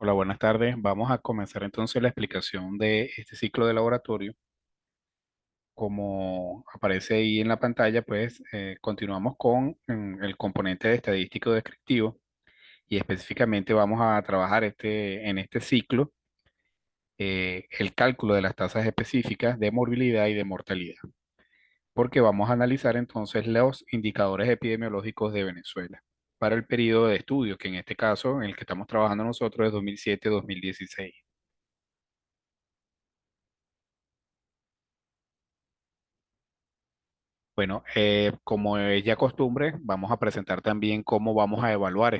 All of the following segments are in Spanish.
Hola, buenas tardes. Vamos a comenzar entonces la explicación de este ciclo de laboratorio. Como aparece ahí en la pantalla, pues continuamos con el componente de estadístico descriptivo y específicamente vamos a trabajar en este ciclo el cálculo de las tasas específicas de morbilidad y de mortalidad, porque vamos a analizar entonces los indicadores epidemiológicos de Venezuela para el periodo de estudio, que en este caso, en el que estamos trabajando nosotros, es 2007-2016. Bueno, como es ya costumbre, vamos a presentar también cómo vamos a evaluar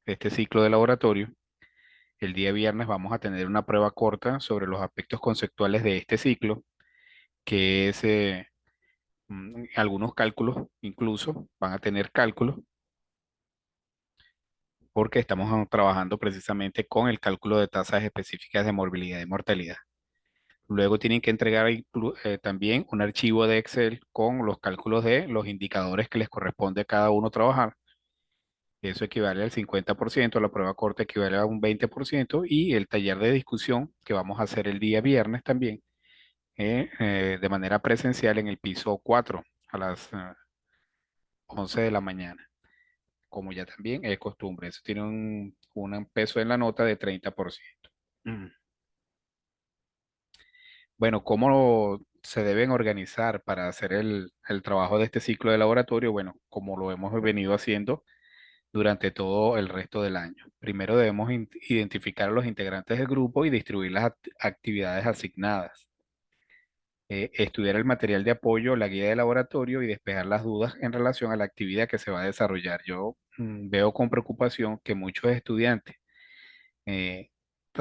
este ciclo de laboratorio. El día viernes vamos a tener una prueba corta sobre los aspectos conceptuales de este ciclo, que es algunos cálculos, incluso van a tener cálculos, porque estamos trabajando precisamente con el cálculo de tasas específicas de morbilidad y mortalidad. Luego tienen que entregar también un archivo de Excel con los cálculos de los indicadores que les corresponde a cada uno trabajar. Eso equivale al 50%, la prueba corta equivale a un 20% y el taller de discusión que vamos a hacer el día viernes también, de manera presencial en el piso 4 a las 11 de la mañana, como ya también es costumbre. Eso tiene un peso en la nota de 30%. Mm. Bueno, ¿cómo se deben organizar para hacer el trabajo de este ciclo de laboratorio? Bueno, como lo hemos venido haciendo durante todo el resto del año. Primero debemos identificar a los integrantes del grupo y distribuir las actividades asignadas. Estudiar el material de apoyo, la guía de laboratorio y despejar las dudas en relación a la actividad que se va a desarrollar. Yo veo con preocupación que muchos estudiantes eh,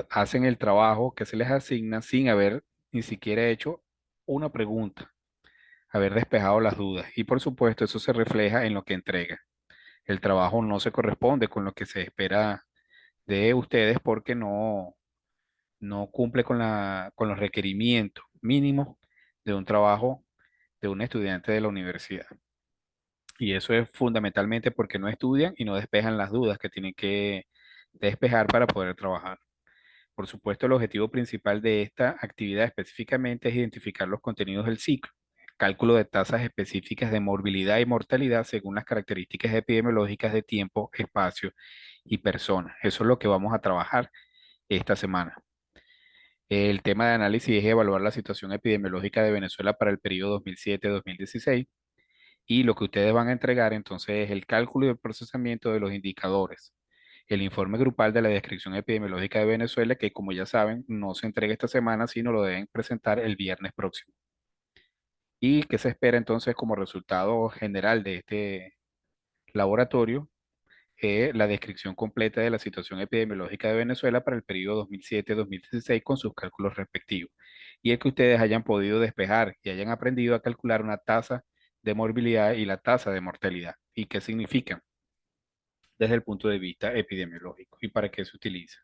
hacen el trabajo que se les asigna sin haber ni siquiera hecho una pregunta, haber despejado las dudas. Y por supuesto, eso se refleja en lo que entrega. El trabajo no se corresponde con lo que se espera de ustedes porque no cumple con los requerimientos mínimos de un trabajo de un estudiante de la universidad. Y eso es fundamentalmente porque no estudian y no despejan las dudas que tienen que despejar para poder trabajar. Por supuesto, el objetivo principal de esta actividad específicamente es identificar los contenidos del ciclo, cálculo de tasas específicas de morbilidad y mortalidad según las características epidemiológicas de tiempo, espacio y personas. Eso es lo que vamos a trabajar esta semana. El tema de análisis es evaluar la situación epidemiológica de Venezuela para el periodo 2007-2016 y lo que ustedes van a entregar entonces es el cálculo y el procesamiento de los indicadores. El informe grupal de la descripción epidemiológica de Venezuela, que como ya saben, no se entrega esta semana, sino lo deben presentar el viernes próximo. ¿Y qué se espera entonces como resultado general de este laboratorio? La descripción completa de la situación epidemiológica de Venezuela para el periodo 2007-2016 con sus cálculos respectivos. Y el que ustedes hayan podido despejar y hayan aprendido a calcular una tasa de morbilidad y la tasa de mortalidad. ¿Y qué significan desde el punto de vista epidemiológico y para qué se utiliza?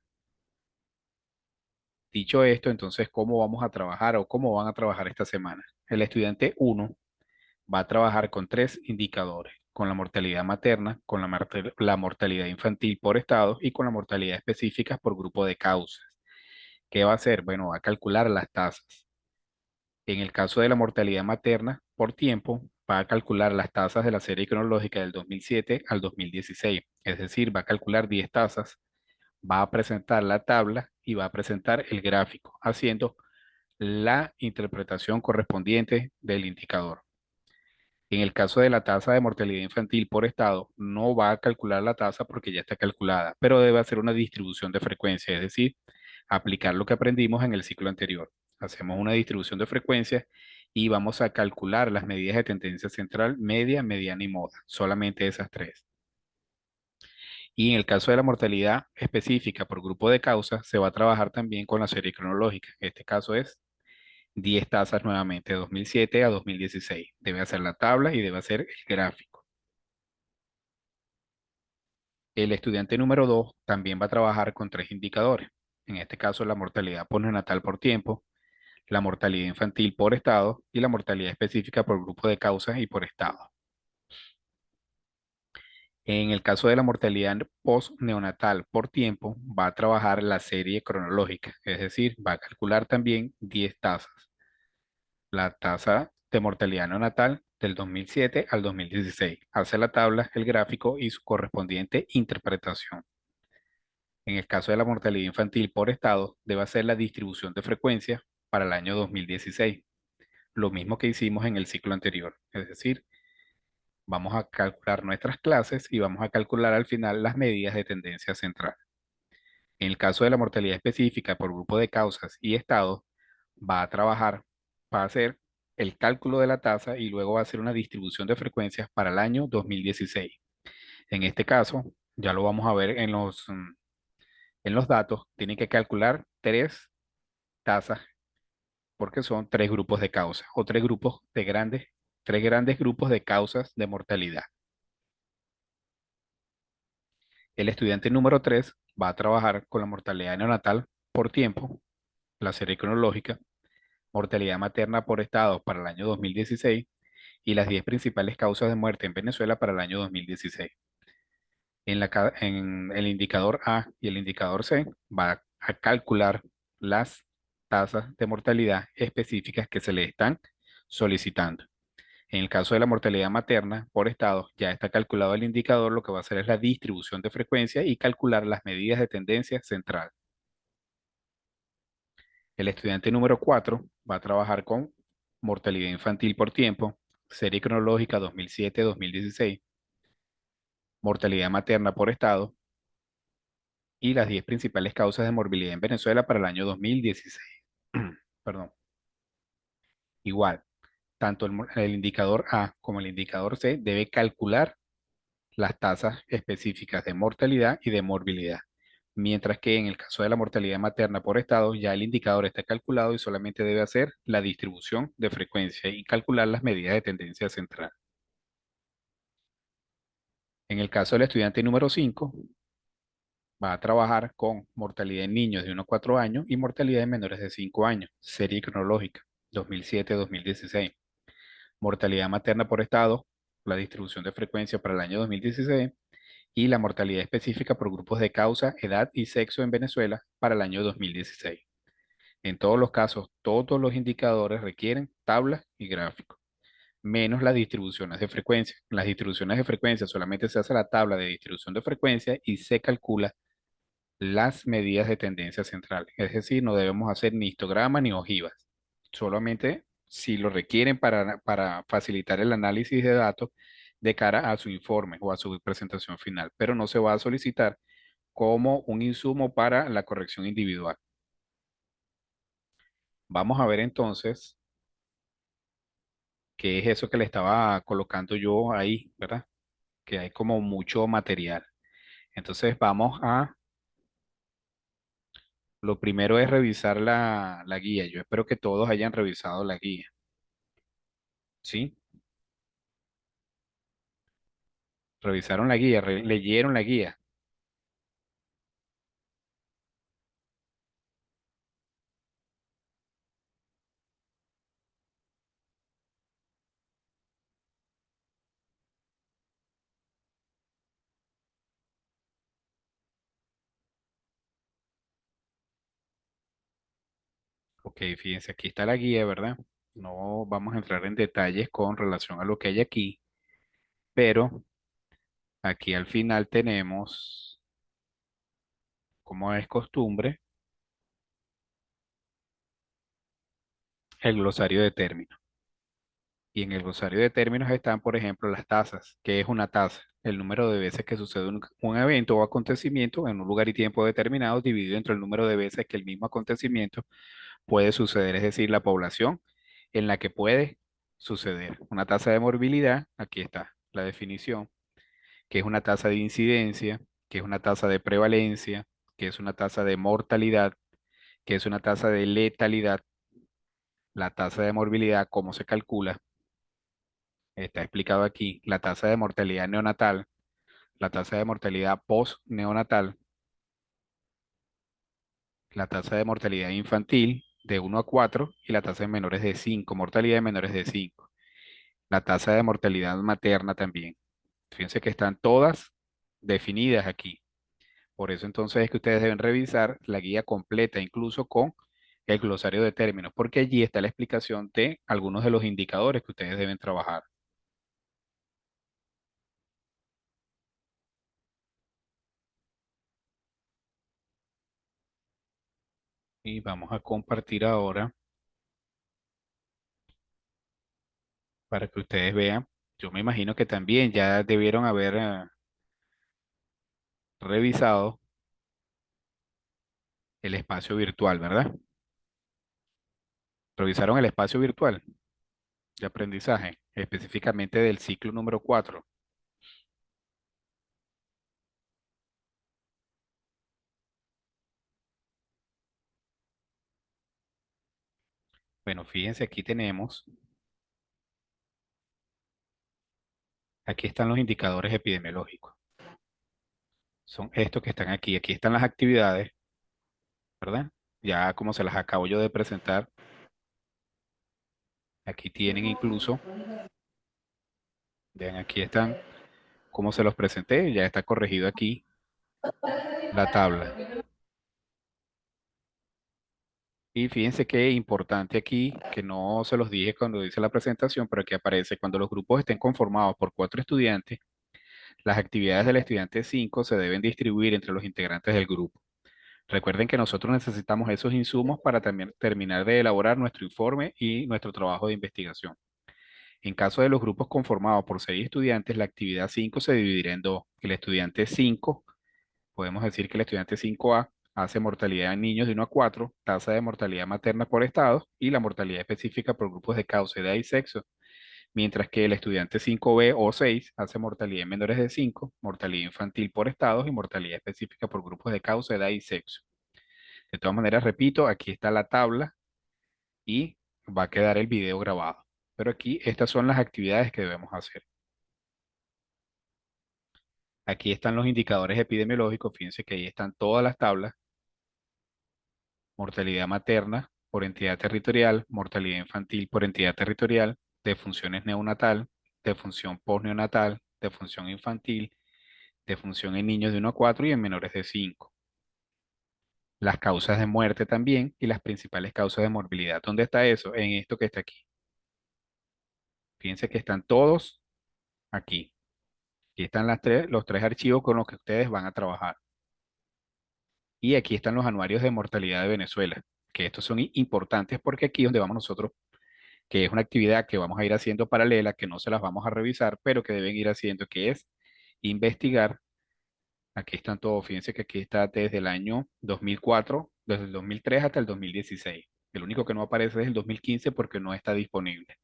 Dicho esto, entonces, ¿cómo vamos a trabajar o cómo van a trabajar esta semana? El estudiante uno va a trabajar con tres indicadores, con la mortalidad materna, con la mortalidad infantil por estado y con la mortalidad específica por grupo de causas. ¿Qué va a hacer? Bueno, va a calcular las tasas. En el caso de la mortalidad materna por tiempo, va a calcular las tasas de la serie cronológica del 2007 al 2016. Es decir, va a calcular 10 tasas, va a presentar la tabla y va a presentar el gráfico, haciendo la interpretación correspondiente del indicador. En el caso de la tasa de mortalidad infantil por estado, no va a calcular la tasa porque ya está calculada, pero debe hacer una distribución de frecuencia, es decir, aplicar lo que aprendimos en el ciclo anterior. Hacemos una distribución de frecuencia y vamos a calcular las medidas de tendencia central, media, mediana y moda, solamente esas tres. Y en el caso de la mortalidad específica por grupo de causas, se va a trabajar también con la serie cronológica. En este caso es 10 tasas nuevamente, de 2007 a 2016. Debe hacer la tabla y debe hacer el gráfico. El estudiante número 2 también va a trabajar con tres indicadores. En este caso, la mortalidad por neonatal por tiempo, la mortalidad infantil por estado y la mortalidad específica por grupo de causas y por estado. En el caso de la mortalidad post-neonatal por tiempo, va a trabajar la serie cronológica, es decir, va a calcular también 10 tasas. La tasa de mortalidad neonatal del 2007 al 2016. Hace la tabla, el gráfico y su correspondiente interpretación. En el caso de la mortalidad infantil por estado, debe hacer la distribución de frecuencia para el año 2016. Lo mismo que hicimos en el ciclo anterior. Es decir, vamos a calcular nuestras clases y vamos a calcular al final las medidas de tendencia central. En el caso de la mortalidad específica por grupo de causas y estado, va a trabajar, va a hacer el cálculo de la tasa y luego va a hacer una distribución de frecuencias para el año 2016. En este caso, ya lo vamos a ver en los datos, tiene que calcular tres tasas porque son tres grupos de causas o tres grandes grupos de causas de mortalidad. El estudiante número 3 va a trabajar con la mortalidad neonatal por tiempo, la serie cronológica, mortalidad materna por estado para el año 2016 y las 10 principales causas de muerte en Venezuela para el año 2016. En el indicador A y el indicador C va a calcular las tasas de mortalidad específicas que se le están solicitando. En el caso de la mortalidad materna por estado, ya está calculado el indicador, lo que va a hacer es la distribución de frecuencia y calcular las medidas de tendencia central. El estudiante número 4 va a trabajar con mortalidad infantil por tiempo, serie cronológica 2007-2016, mortalidad materna por estado y las 10 principales causas de morbilidad en Venezuela para el año 2016. Perdón. Igual, tanto el indicador A como el indicador C debe calcular las tasas específicas de mortalidad y de morbilidad. Mientras que en el caso de la mortalidad materna por estado, ya el indicador está calculado y solamente debe hacer la distribución de frecuencia y calcular las medidas de tendencia central. En el caso del estudiante número 5, va a trabajar con mortalidad en niños de 1 a 4 años y mortalidad en menores de 5 años, serie cronológica, 2007-2016. Mortalidad materna por estado, la distribución de frecuencia para el año 2016 y la mortalidad específica por grupos de causa, edad y sexo en Venezuela para el año 2016. En todos los casos, todos los indicadores requieren tablas y gráficos, menos las distribuciones de frecuencia. Las distribuciones de frecuencia solamente se hace la tabla de distribución de frecuencia y se calcula las medidas de tendencia central. Es decir, no debemos hacer ni histograma ni ojivas. Solamente si lo requieren para facilitar el análisis de datos de cara a su informe o a su presentación final, pero no se va a solicitar como un insumo para la corrección individual. Vamos a ver entonces qué es eso que le estaba colocando yo ahí, ¿verdad? Que hay como mucho material. Entonces lo primero es revisar la guía. Yo espero que todos hayan revisado la guía, ¿sí? Revisaron la guía, leyeron la guía. Ok, fíjense, aquí está la guía, ¿verdad? No vamos a entrar en detalles con relación a lo que hay aquí, pero aquí al final tenemos, como es costumbre, el glosario de términos. Y en el glosario de términos están, por ejemplo, las tasas. ¿Qué es una tasa? El número de veces que sucede un evento o acontecimiento en un lugar y tiempo determinado dividido entre el número de veces que el mismo acontecimiento puede suceder, es decir, la población en la que puede suceder. Una tasa de morbilidad, aquí está la definición, que es una tasa de incidencia, que es una tasa de prevalencia, que es una tasa de mortalidad, que es una tasa de letalidad. La tasa de morbilidad, ¿cómo se calcula? Está explicado aquí. La tasa de mortalidad neonatal, la tasa de mortalidad post-neonatal, la tasa de mortalidad infantil de 1 a 4 y la tasa de menores de 5, mortalidad de menores de 5. La tasa de mortalidad materna también. Fíjense que están todas definidas aquí. Por eso entonces es que ustedes deben revisar la guía completa, incluso con el glosario de términos, porque allí está la explicación de algunos de los indicadores que ustedes deben trabajar. Y vamos a compartir ahora para que ustedes vean. Yo me imagino que también ya debieron haber revisado el espacio virtual, ¿verdad? Revisaron el espacio virtual de aprendizaje, específicamente del ciclo número 4. Bueno, fíjense, aquí están los indicadores epidemiológicos. Son estos que están aquí. Aquí están las actividades, ¿verdad? Ya como se las acabo yo de presentar, aquí tienen incluso, vean, aquí están como se los presenté, ya está corregido aquí la tabla. Y fíjense qué importante aquí, que no se los dije cuando hice la presentación, pero aquí aparece, cuando los grupos estén conformados por 4 estudiantes, las actividades del estudiante 5 se deben distribuir entre los integrantes del grupo. Recuerden que nosotros necesitamos esos insumos para también terminar de elaborar nuestro informe y nuestro trabajo de investigación. En caso de los grupos conformados por 6 estudiantes, la actividad 5 se dividirá en dos. El estudiante 5, podemos decir que el estudiante 5A hace mortalidad en niños de 1 a 4, tasa de mortalidad materna por estado y la mortalidad específica por grupos de causa, edad y sexo, mientras que el estudiante 5B o 6 hace mortalidad en menores de 5, mortalidad infantil por estados y mortalidad específica por grupos de causa, edad y sexo. De todas maneras, repito, aquí está la tabla y va a quedar el video grabado. Pero aquí estas son las actividades que debemos hacer. Aquí están los indicadores epidemiológicos, fíjense que ahí están todas las tablas: mortalidad materna por entidad territorial, mortalidad infantil por entidad territorial, defunciones neonatal, defunción postneonatal, defunción infantil, defunción en niños de 1 a 4 y en menores de 5. Las causas de muerte también y las principales causas de morbilidad. ¿Dónde está eso? En esto que está aquí. Fíjense que están todos aquí. Aquí están los tres archivos con los que ustedes van a trabajar. Y aquí están los anuarios de mortalidad de Venezuela, que estos son importantes porque aquí es donde vamos nosotros, que es una actividad que vamos a ir haciendo paralela, que no se las vamos a revisar, pero que deben ir haciendo, que es investigar. Aquí están todos, fíjense que aquí está desde el año 2004, desde el 2003 hasta el 2016. El único que no aparece es el 2015 porque no está disponible,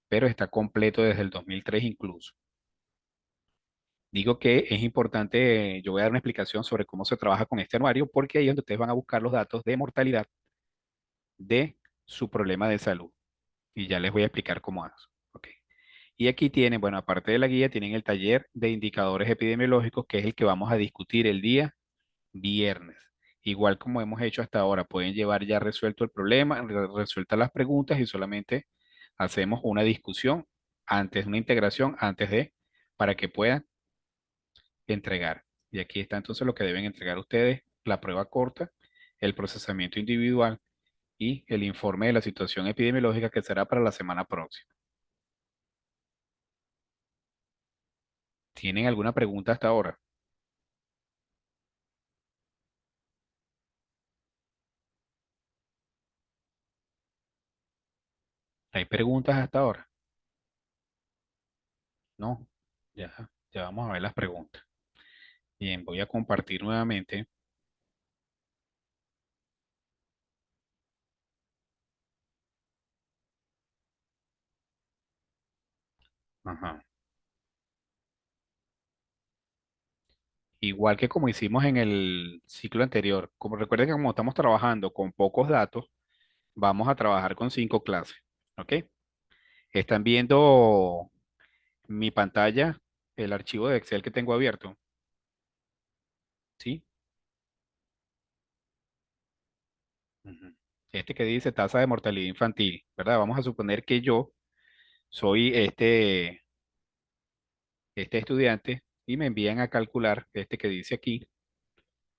pero está completo desde el 2003 incluso. Digo que es importante, yo voy a dar una explicación sobre cómo se trabaja con este anuario, porque ahí es donde ustedes van a buscar los datos de mortalidad de su problema de salud. Y ya les voy a explicar cómo es. Ok. Y aquí tienen, bueno, aparte de la guía, tienen el taller de indicadores epidemiológicos, que es el que vamos a discutir el día viernes. Igual como hemos hecho hasta ahora, pueden llevar ya resuelto el problema, resueltas las preguntas y solamente hacemos una discusión antes, una integración antes de, para que puedan entregar. Y aquí está entonces lo que deben entregar ustedes: la prueba corta, el procesamiento individual y el informe de la situación epidemiológica que será para la semana próxima. ¿Tienen alguna pregunta hasta ahora? ¿Hay preguntas hasta ahora? No. Ya vamos a ver las preguntas. Bien, voy a compartir nuevamente. Ajá. Igual que como hicimos en el ciclo anterior. Como recuerden que como estamos trabajando con pocos datos, vamos a trabajar con 5 clases. ¿Ok? Están viendo mi pantalla, el archivo de Excel que tengo abierto. ¿Sí? Ujú. Este que dice tasa de mortalidad infantil, ¿verdad? Vamos a suponer que yo soy este estudiante y me envían a calcular este que dice aquí,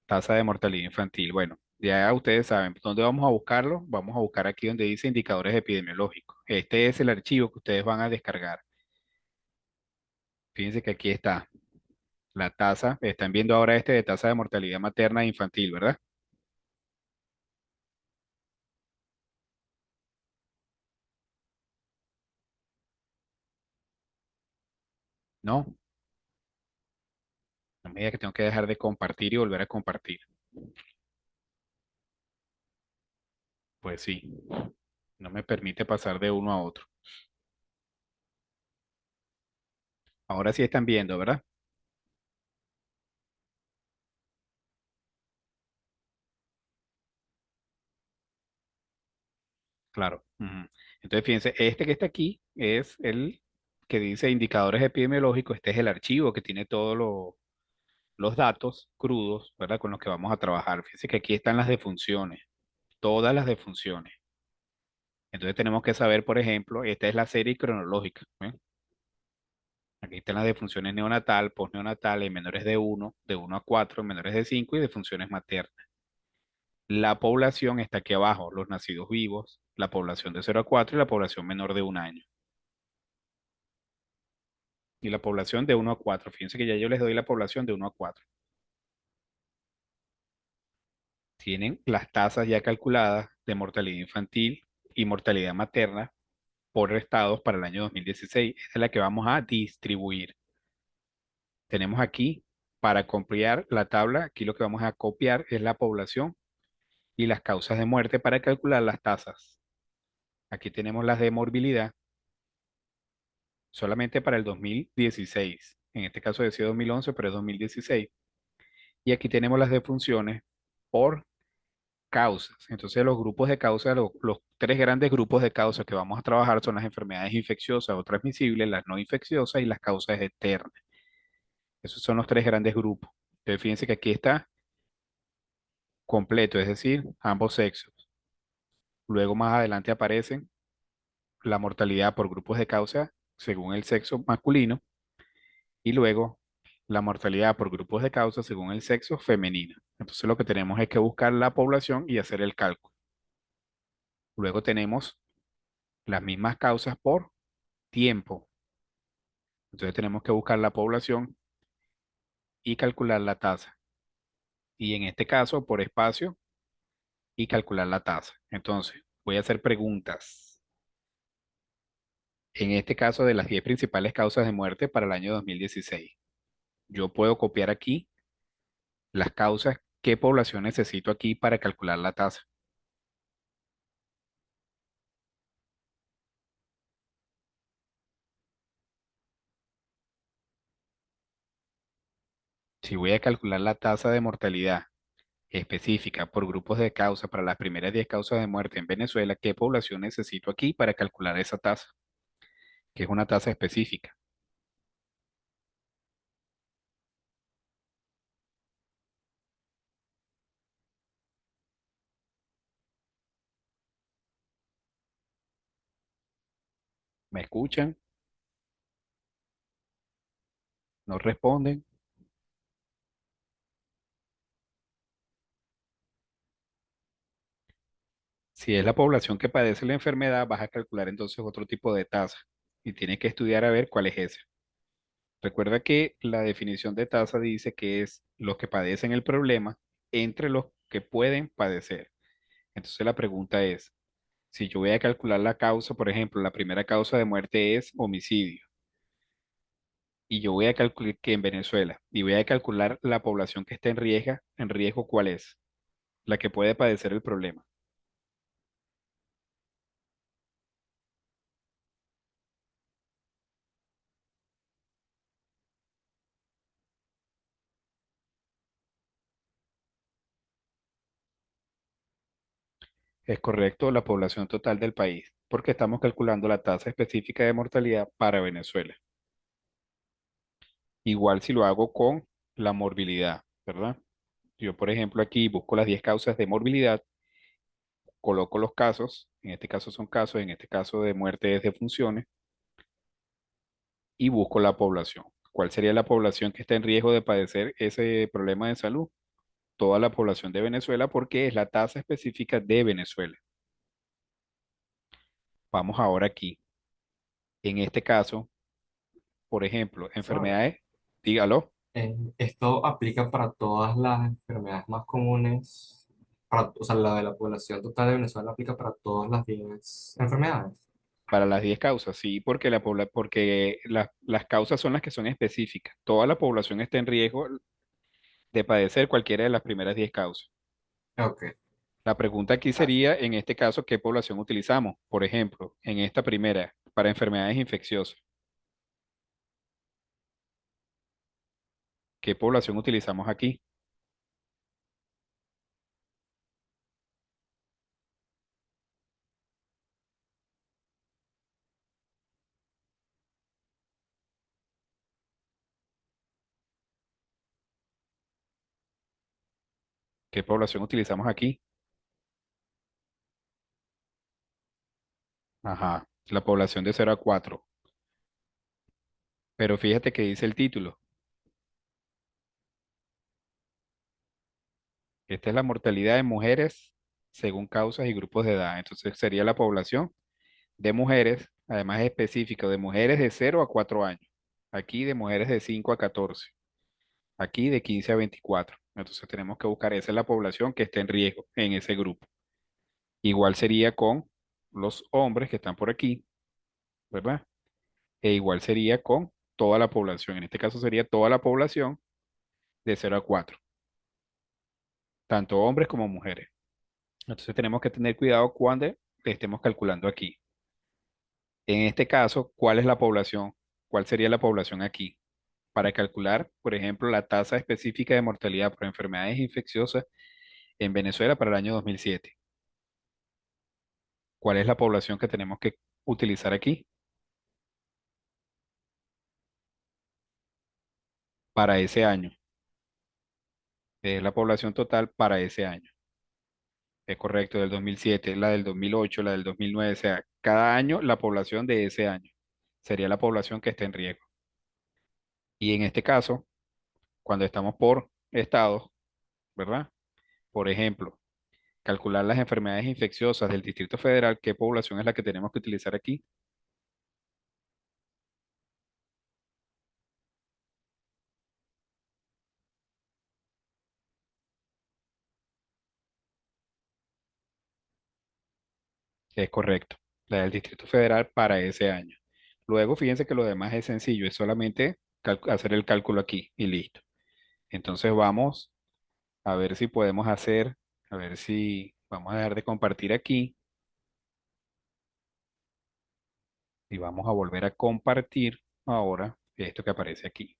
tasa de mortalidad infantil. Bueno, ya ustedes saben dónde vamos a buscarlo. Vamos a buscar aquí donde dice indicadores epidemiológicos. Este es el archivo que ustedes van a descargar. Fíjense que aquí está la tasa. Están viendo ahora este de tasa de mortalidad materna e infantil, ¿verdad? No, no me diga que tengo que dejar de compartir y volver a compartir. Pues sí, no me permite pasar de uno a otro. Ahora sí están viendo, ¿verdad? Claro. Ujú. Entonces, fíjense, este que está aquí es el que dice indicadores epidemiológicos. Este es el archivo que tiene todos los datos crudos, ¿verdad? Con los que vamos a trabajar. Fíjense que aquí están las defunciones, todas las defunciones. Entonces tenemos que saber, por ejemplo, esta es la serie cronológica. ¿Eh? Aquí están las defunciones neonatal, postneonatal, en menores de uno a 4, en menores de 5 y defunciones maternas. La población está aquí abajo, los nacidos vivos, la población de 0 a 4 y la población menor de un año. Y la población de uno a 4. Fíjense que ya yo les doy la población de uno a 4. Tienen las tasas ya calculadas de mortalidad infantil y mortalidad materna por estados para el año 2016. Esta es la que vamos a distribuir. Tenemos aquí, para copiar la tabla, aquí lo que vamos a copiar es la población y las causas de muerte para calcular las tasas. Aquí tenemos las de morbilidad solamente para el 2016. En este caso decía 2011, pero es 2016. Y aquí tenemos las defunciones por causas. Entonces, los grupos de causas, los tres grandes grupos de causas que vamos a trabajar son las enfermedades infecciosas o transmisibles, las no infecciosas y las causas externas. Esos son los tres grandes grupos. Entonces, fíjense que aquí está completo, es decir, ambos sexos. Luego, más adelante aparecen la mortalidad por grupos de causa según el sexo masculino y luego la mortalidad por grupos de causa según el sexo femenino. Entonces, lo que tenemos es que buscar la población y hacer el cálculo. Luego tenemos las mismas causas por tiempo. Entonces tenemos que buscar la población y calcular la tasa. Y en este caso, por espacio y calcular la tasa. Entonces, voy a hacer preguntas. En este caso, de las 10 principales causas de muerte para el año 2016, yo puedo copiar aquí las causas, qué población necesito aquí para calcular la tasa. Si voy a calcular la tasa de mortalidad específica por grupos de causa para las primeras 10 causas de muerte en Venezuela, ¿qué población necesito aquí para calcular esa tasa? Que es una tasa específica. ¿Me escuchan? ¿No responden? Si es la población que padece la enfermedad, vas a calcular entonces otro tipo de tasa y tienes que estudiar a ver cuál es ese. Recuerda que la definición de tasa dice que es los que padecen el problema entre los que pueden padecer. Entonces la pregunta es, si yo voy a calcular la causa, por ejemplo, la primera causa de muerte es homicidio y yo voy a calcular que en Venezuela y voy a calcular la población que está en riesgo, ¿cuál es? La que puede padecer el problema. Es correcto, la población total del país, porque estamos calculando la tasa específica de mortalidad para Venezuela. Igual si lo hago con la morbilidad, ¿verdad? Yo, por ejemplo, aquí busco las 10 causas de morbilidad, coloco los casos, en este caso son casos, en este caso de muerte es de funciones, y busco la población. ¿Cuál sería la población que está en riesgo de padecer ese problema de salud? Toda la población de Venezuela porque es la tasa específica de Venezuela. Vamos ahora aquí. En este caso, por ejemplo, Profesor, enfermedades, dígalo, esto aplica para todas las enfermedades más comunes, o sea, la de la población total de Venezuela aplica para todas las 10 enfermedades. para las 10 causas, sí, porque, porque las causas son las que son específicas. Toda la población está en riesgo de padecer cualquiera de las primeras 10 causas. Ok. La pregunta aquí Ah, sería, en este caso, ¿qué población utilizamos? Por ejemplo, en esta primera, para enfermedades infecciosas, ¿qué población utilizamos aquí? ¿Qué población utilizamos aquí? Ajá, la población de 0 a 4. Pero fíjate que dice el título. Esta es la mortalidad de mujeres según causas y grupos de edad. Entonces sería la población de mujeres, además específico, de mujeres de 0 a 4 años. Aquí de mujeres de 5 a 14. Aquí de 15 a 24. Entonces tenemos que buscar, esa es la población que está en riesgo en ese grupo. Igual sería con los hombres que están por aquí, ¿verdad? E igual sería con toda la población. En este caso sería toda la población de 0 a 4, tanto hombres como mujeres. Entonces tenemos que tener cuidado cuando estemos calculando aquí. En este caso, ¿cuál es la población? ¿Cuál sería la población aquí? Para calcular, por ejemplo, la tasa específica de mortalidad por enfermedades infecciosas en Venezuela para el año 2007. ¿Cuál es la población que tenemos que utilizar aquí para ese año? Es la población total para ese año. Es correcto, del 2007, la del 2008, la del 2009, o sea, cada año la población de ese año sería la población que está en riesgo. Y en este caso, cuando estamos por estados, ¿verdad? Por ejemplo, calcular las enfermedades infecciosas del Distrito Federal, ¿qué población es la que tenemos que utilizar aquí? Es correcto, la del Distrito Federal para ese año. Luego, fíjense que lo demás es sencillo, es solamente hacer el cálculo aquí y listo. Entonces vamos a ver si podemos hacer, a ver si vamos a dejar de compartir aquí y vamos a volver a compartir ahora esto que aparece aquí.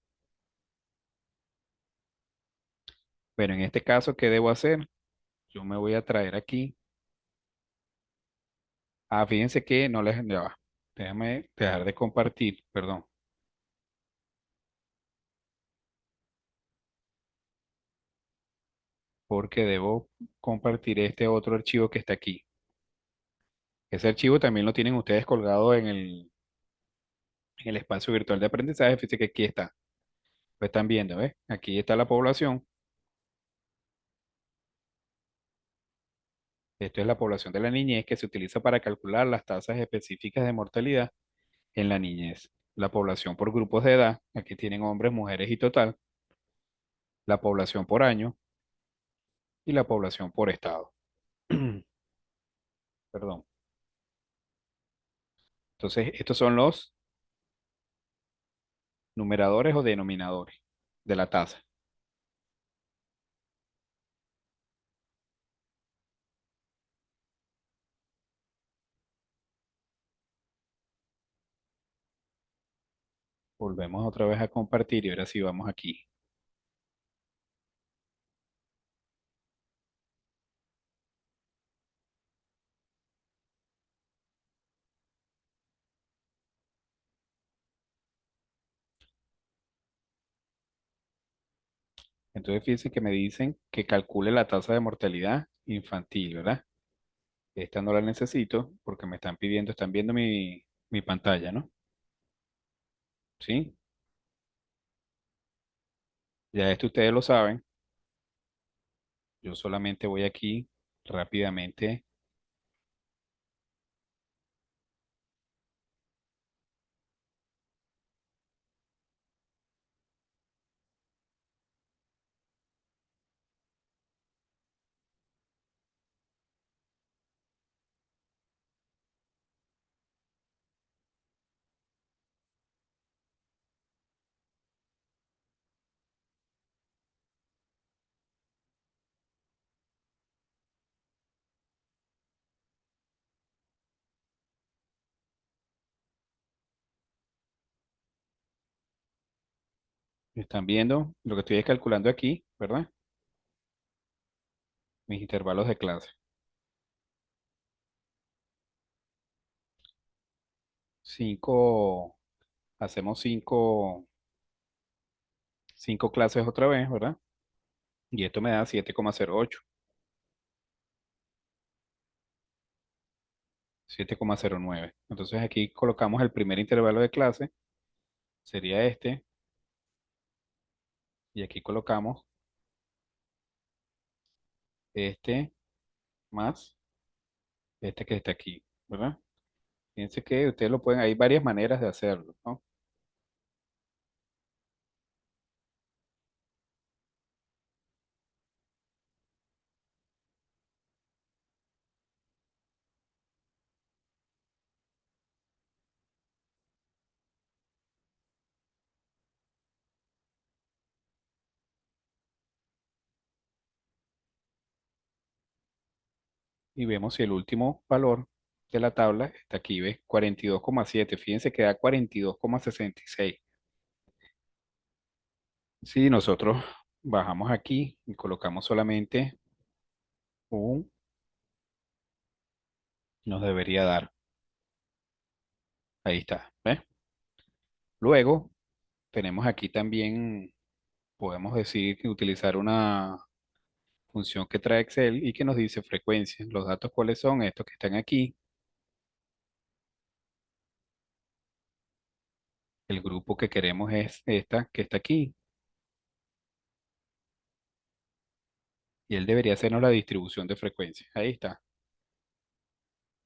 Bueno, en este caso, ¿qué debo hacer? Yo me voy a traer aquí. Ah, fíjense que no les... Ya va. Déjame dejar de compartir, perdón, porque debo compartir este otro archivo que está aquí. Ese archivo también lo tienen ustedes colgado en el espacio virtual de aprendizaje. Fíjense que aquí está. Lo están viendo, ¿ves? Aquí está la población. Esto es la población de la niñez que se utiliza para calcular las tasas específicas de mortalidad en la niñez. La población por grupos de edad. Aquí tienen hombres, mujeres y total. La población por año y la población por estado. Perdón. Entonces, estos son los numeradores o denominadores de la tasa. Volvemos otra vez a compartir y ahora sí vamos aquí. Entonces, fíjense que me dicen que calcule la tasa de mortalidad infantil, ¿verdad? Esta no la necesito porque me están pidiendo, están viendo mi pantalla, ¿no? ¿Sí? Ya esto ustedes lo saben. Yo solamente voy aquí rápidamente. Están viendo lo que estoy calculando aquí, ¿verdad? Mis intervalos de clase. Cinco, hacemos cinco clases otra vez, ¿verdad? Y esto me da 7,08, 7,09. Entonces aquí colocamos el primer intervalo de clase, sería este, y aquí colocamos este más este que está aquí, ¿verdad? Fíjense que ustedes lo pueden, hay varias maneras de hacerlo, ¿no? Y vemos si el último valor de la tabla está aquí, ¿ves? 42,7. Fíjense que da 42,66. Si nosotros bajamos aquí y colocamos solamente un, nos debería dar. Ahí está, ¿ves? Luego tenemos aquí también, podemos decir que utilizar una función que trae Excel y que nos dice frecuencia. Los datos, ¿cuáles son? Estos que están aquí. El grupo que queremos es esta que está aquí. Y él debería hacernos la distribución de frecuencia. Ahí está.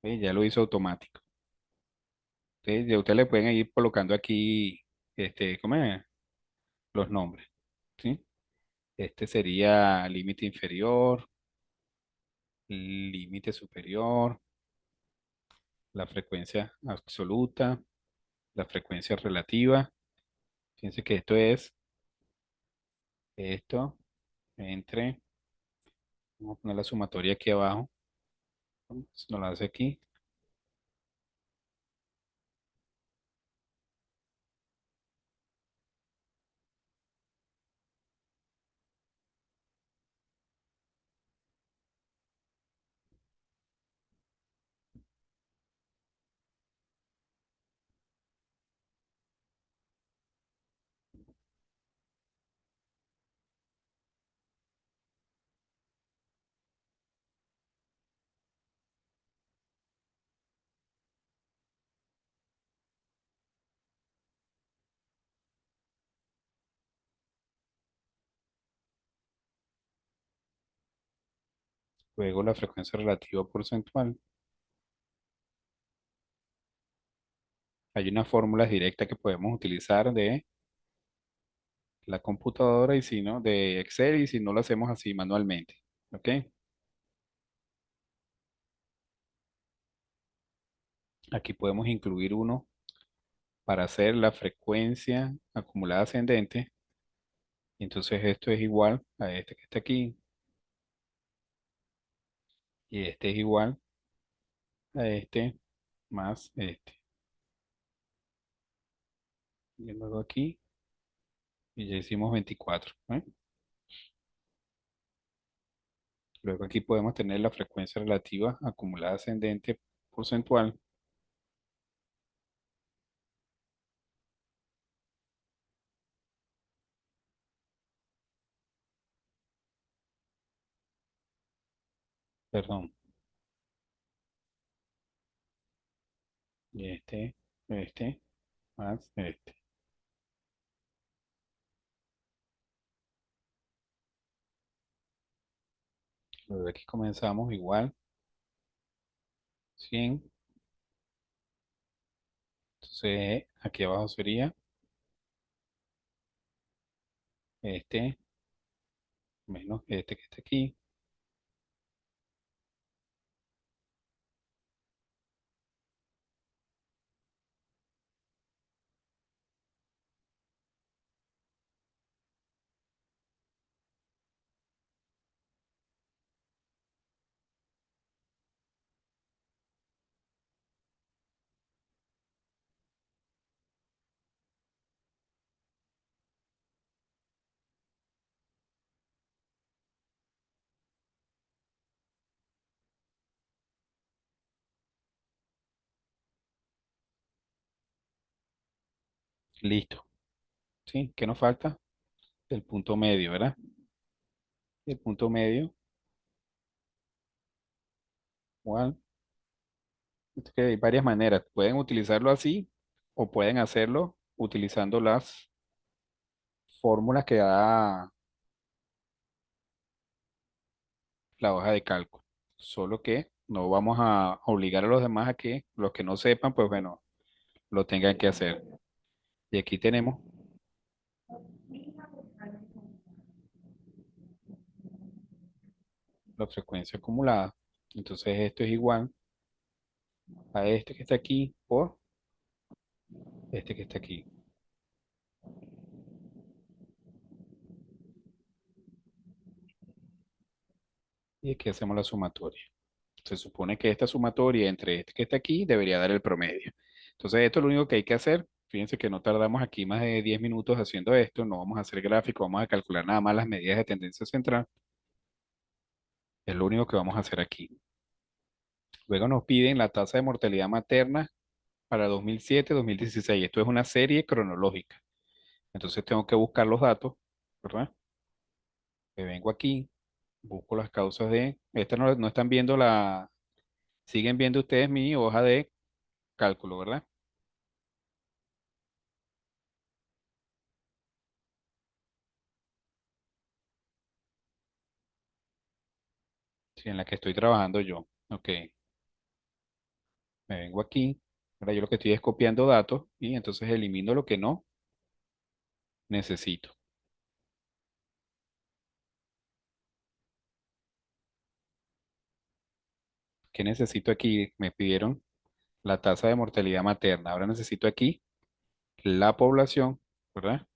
Ya lo hizo automático. Ya ustedes le pueden ir colocando aquí, ¿cómo es? Los nombres. ¿Sí? Este sería límite inferior, límite superior, la frecuencia absoluta, la frecuencia relativa. Fíjense que esto es esto entre, vamos a poner la sumatoria aquí abajo, nos la hace aquí. Luego la frecuencia relativa porcentual. Hay unas fórmulas directas que podemos utilizar de la computadora y si no, de Excel y si no lo hacemos así manualmente. ¿Ok? Aquí podemos incluir uno para hacer la frecuencia acumulada ascendente. Entonces esto es igual a este que está aquí y este es igual a este más este. Y luego aquí y ya hicimos 24. ¿Eh? Luego aquí podemos tener la frecuencia relativa acumulada ascendente porcentual. Perdón. Y este más este. Luego aquí comenzamos igual, 100. Entonces aquí abajo sería este menos este que está aquí. Listo. ¿Sí? ¿Qué nos falta? El punto medio, ¿verdad? El punto medio, igual. Es que hay varias maneras. Pueden utilizarlo así o pueden hacerlo utilizando las fórmulas que da la hoja de cálculo. Solo que no vamos a obligar a los demás a que los que no sepan, pues bueno, lo tengan que hacer. Y aquí tenemos la frecuencia acumulada. Entonces esto es igual a este que está aquí por este que está aquí. Y aquí hacemos la sumatoria. Se supone que esta sumatoria entre este que está aquí debería dar el promedio. Entonces esto es lo único que hay que hacer. Fíjense que no tardamos aquí más de 10 minutos haciendo esto. No vamos a hacer gráfico, vamos a calcular nada más las medidas de tendencia central. Es lo único que vamos a hacer aquí. Luego nos piden la tasa de mortalidad materna para 2007-2016. Esto es una serie cronológica. Entonces tengo que buscar los datos, ¿verdad? Me vengo aquí, busco las causas de... Esta no están viendo la... Siguen viendo ustedes mi hoja de cálculo, ¿verdad? Sí, en la que estoy trabajando yo. Ok, me vengo aquí. Ahora yo lo que estoy es copiando datos y entonces elimino lo que no necesito. ¿Qué necesito aquí? Me pidieron la tasa de mortalidad materna. Ahora necesito aquí la población, ¿verdad?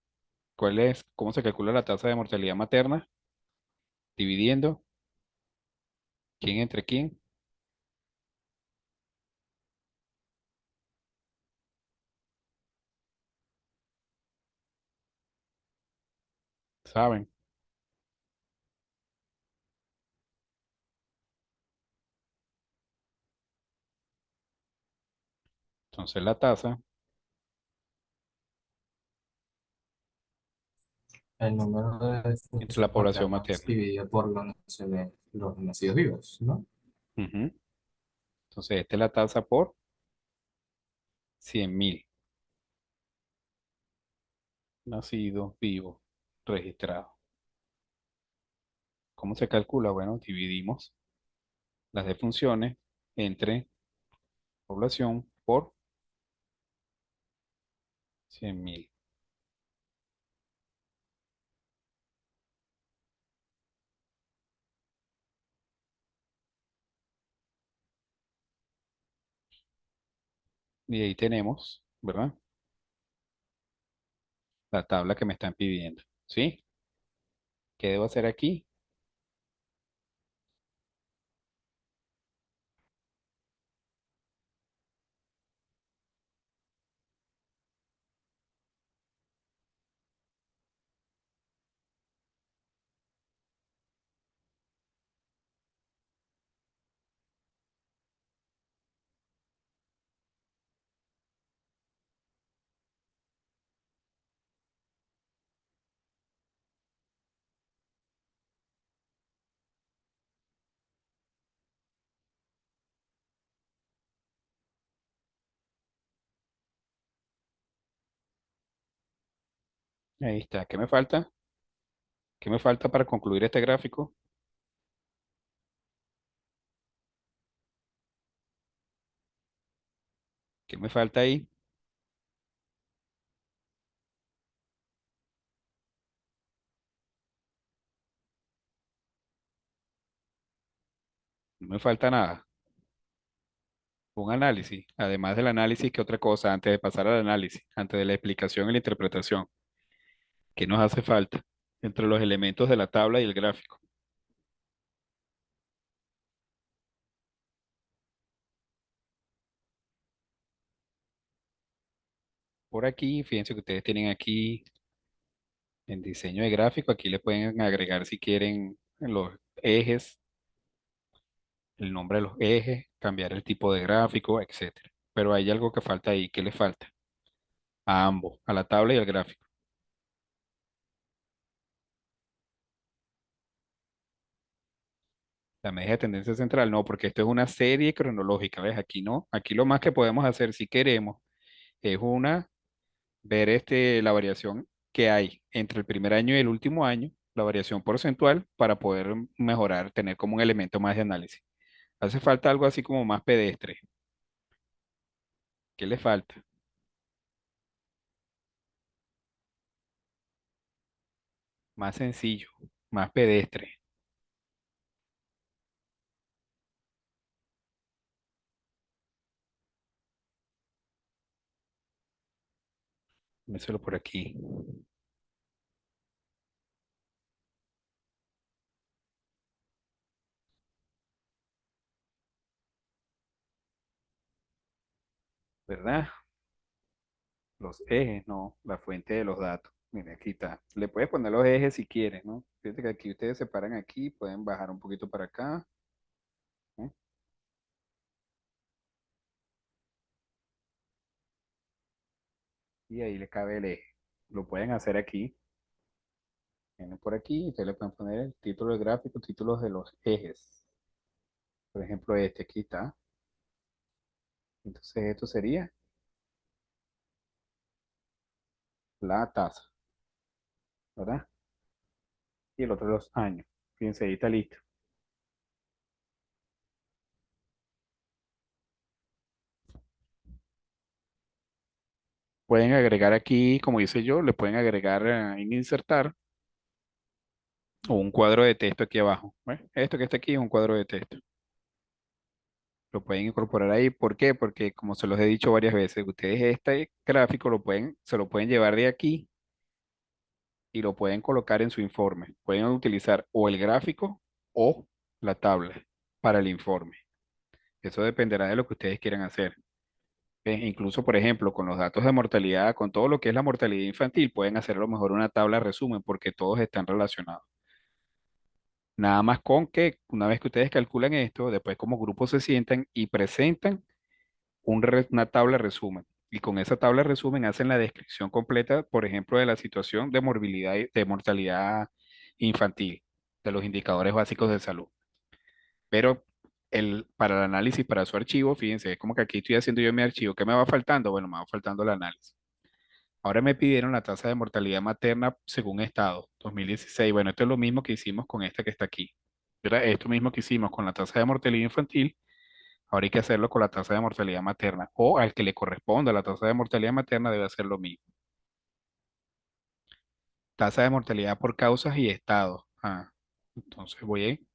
¿Cuál es? ¿Cómo se calcula la tasa de mortalidad materna? Dividiendo quién entre quién, ¿saben? Entonces la tasa El número de entre la funciones población maternas materna. dividido por los nacidos vivos, ¿no? Ujú. Entonces esta es la tasa por 100.000 nacidos vivos registrados. ¿Cómo se calcula? Bueno, dividimos las defunciones entre población por 100.000. Y ahí tenemos, ¿verdad? La tabla que me están pidiendo. ¿Sí? ¿Qué debo hacer aquí? Ahí está. ¿Qué me falta? ¿Qué me falta para concluir este gráfico? ¿Qué me falta ahí? No me falta nada. Un análisis. Además del análisis, ¿qué otra cosa antes de pasar al análisis? Antes de la explicación y la interpretación. ¿Qué nos hace falta? Entre los elementos de la tabla y el gráfico. Por aquí, fíjense que ustedes tienen aquí en diseño de gráfico, aquí le pueden agregar si quieren los ejes, el nombre de los ejes, cambiar el tipo de gráfico, etcétera. Pero hay algo que falta ahí. ¿Qué le falta? A ambos, a la tabla y al gráfico. La media de tendencia central, no, porque esto es una serie cronológica, ¿ves? Aquí no. Aquí lo más que podemos hacer si queremos es ver la variación que hay entre el primer año y el último año, la variación porcentual, para poder mejorar, tener como un elemento más de análisis. Hace falta algo así como más pedestre. ¿Qué le falta? Más sencillo, más pedestre. Mételo por aquí, ¿verdad? Los ejes, no, la fuente de los datos. Mira, aquí está. Le puedes poner los ejes si quieres, ¿no? Fíjate que aquí ustedes se paran aquí, pueden bajar un poquito para acá, ¿eh? Y ahí le cabe el eje. Lo pueden hacer aquí. Vienen por aquí y ustedes le pueden poner el título del gráfico, títulos de los ejes. Por ejemplo, este aquí está. Entonces, esto sería la tasa, ¿verdad? Y el otro los años. Fíjense, ahí está listo. Pueden agregar aquí, como hice yo, le pueden agregar en insertar o un cuadro de texto aquí abajo. ¿Ves? Esto que está aquí es un cuadro de texto. Lo pueden incorporar ahí. ¿Por qué? Porque como se los he dicho varias veces, ustedes este gráfico se lo pueden llevar de aquí y lo pueden colocar en su informe. Pueden utilizar o el gráfico o la tabla para el informe. Eso dependerá de lo que ustedes quieran hacer. Incluso, por ejemplo, con los datos de mortalidad, con todo lo que es la mortalidad infantil, pueden hacer a lo mejor una tabla resumen porque todos están relacionados. Nada más con que una vez que ustedes calculan esto, después como grupo se sientan y presentan una tabla resumen. Y con esa tabla resumen hacen la descripción completa, por ejemplo, de la situación de morbilidad y de mortalidad infantil, de los indicadores básicos de salud. Pero para el análisis, para su archivo, fíjense, es como que aquí estoy haciendo yo mi archivo. ¿Qué me va faltando? Bueno, me va faltando el análisis. Ahora me pidieron la tasa de mortalidad materna según estado, 2016. Bueno, esto es lo mismo que hicimos con esta que está aquí. Era esto mismo que hicimos con la tasa de mortalidad infantil. Ahora hay que hacerlo con la tasa de mortalidad materna. O al que le corresponda la tasa de mortalidad materna debe hacer lo mismo. Tasa de mortalidad por causas y estado. Entonces voy ahí.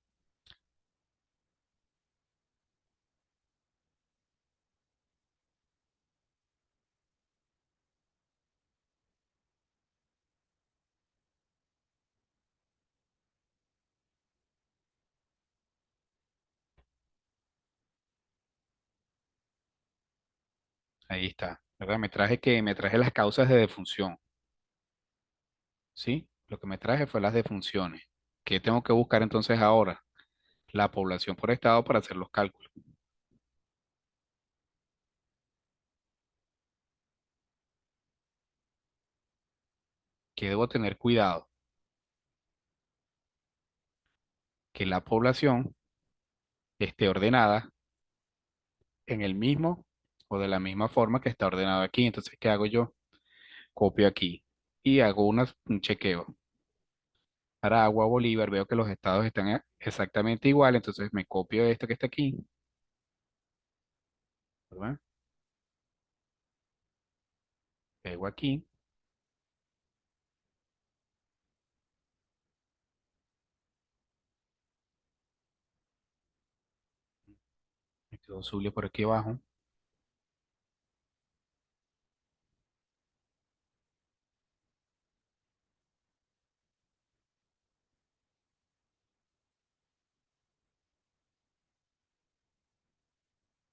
Ahí está. ¿Verdad? Me traje las causas de defunción. ¿Sí? Lo que me traje fue las defunciones. ¿Qué tengo que buscar entonces ahora? La población por estado para hacer los cálculos. ¿Qué debo tener cuidado? Que la población esté ordenada en el mismo o de la misma forma que está ordenado aquí. Entonces, ¿qué hago yo? Copio aquí y hago un chequeo. Aragua, Bolívar, veo que los estados están exactamente igual, entonces me copio esto que está aquí, ¿verdad? traigo aquí, me quedó Zulia por aquí abajo,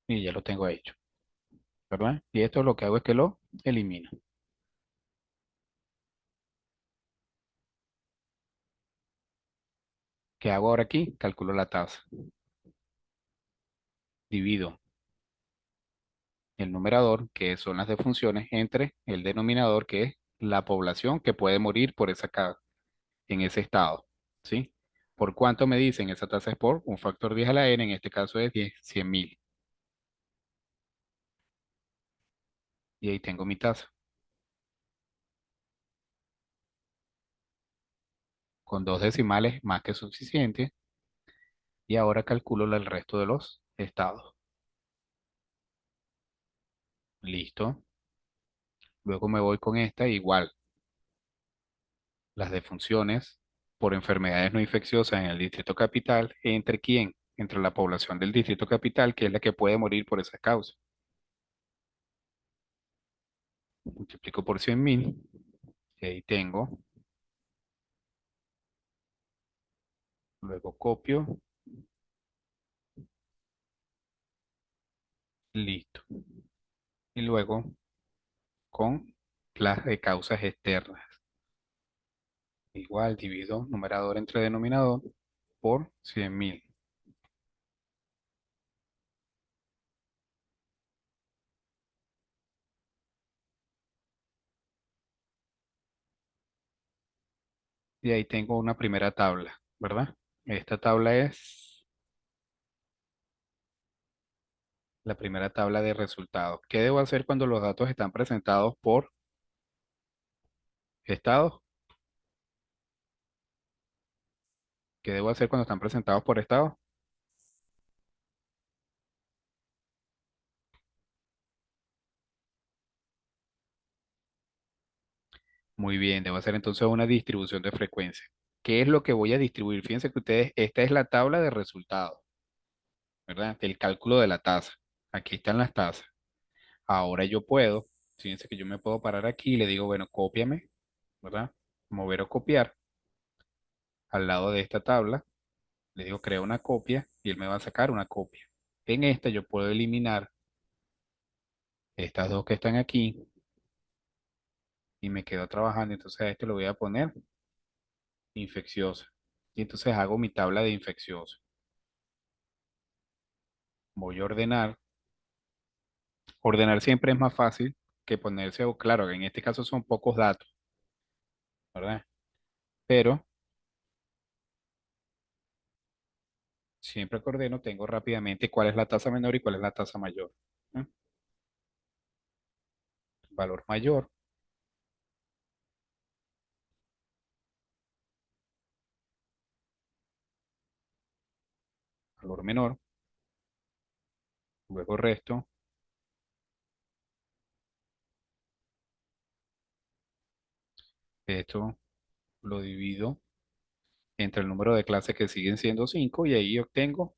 y ya lo tengo hecho, ¿verdad? Y esto lo que hago es que lo elimino. ¿Qué hago ahora aquí? Calculo la tasa. Divido el numerador, que son las defunciones, entre el denominador, que es la población que puede morir por en ese estado, ¿sí? ¿Por cuánto me dicen? Esa tasa es por un factor 10 a la n, en este caso es 10, 100.000. Y ahí tengo mi tasa, con dos decimales más que suficiente. Y ahora calculo el resto de los estados. Listo. Luego me voy con esta, igual, las defunciones por enfermedades no infecciosas en el Distrito Capital. ¿Entre quién? Entre la población del Distrito Capital, que es la que puede morir por esa causa. Multiplico por 100.000. Y ahí tengo. Luego copio. Listo. Y luego con las de causas externas. Igual divido numerador entre denominador por 100.000. Y ahí tengo una primera tabla, ¿verdad? Esta tabla es la primera tabla de resultados. ¿Qué debo hacer cuando los datos están presentados por estados? ¿Qué debo hacer cuando están presentados por estados? Muy bien, debo hacer entonces una distribución de frecuencia. ¿Qué es lo que voy a distribuir? Fíjense que ustedes, esta es la tabla de resultados, ¿verdad? El cálculo de la tasa. Aquí están las tasas. Ahora yo puedo, fíjense que yo me puedo parar aquí y le digo, bueno, cópiame, ¿verdad? Mover o copiar al lado de esta tabla. Le digo, crea una copia y él me va a sacar una copia. En esta yo puedo eliminar estas dos que están aquí y me quedo trabajando. Entonces a este le voy a poner infecciosa. Y entonces hago mi tabla de infecciosa. Voy a ordenar. Ordenar siempre es más fácil que ponerse, o claro, en este caso son pocos datos, ¿verdad? Pero siempre que ordeno tengo rápidamente cuál es la tasa menor y cuál es la tasa mayor, ¿no? Valor mayor, valor menor, luego resto. Esto lo divido entre el número de clases que siguen siendo 5 y ahí obtengo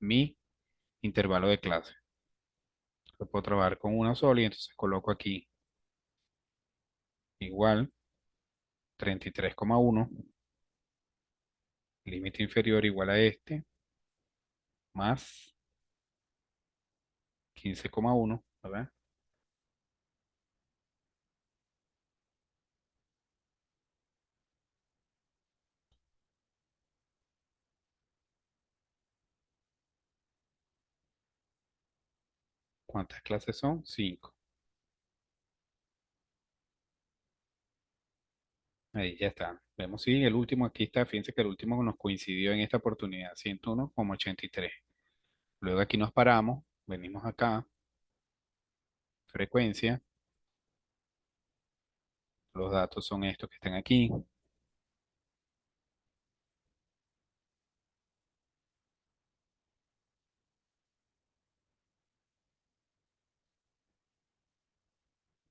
mi intervalo de clase. Lo puedo trabajar con una sola y entonces coloco aquí igual 33,1, límite inferior igual a este, más 15,1, ¿verdad? ¿Cuántas clases son? 5. Ahí ya está. Vemos si el último aquí está. Fíjense que el último nos coincidió en esta oportunidad, 101,83. Luego aquí nos paramos, venimos acá, frecuencia, los datos son estos que están aquí.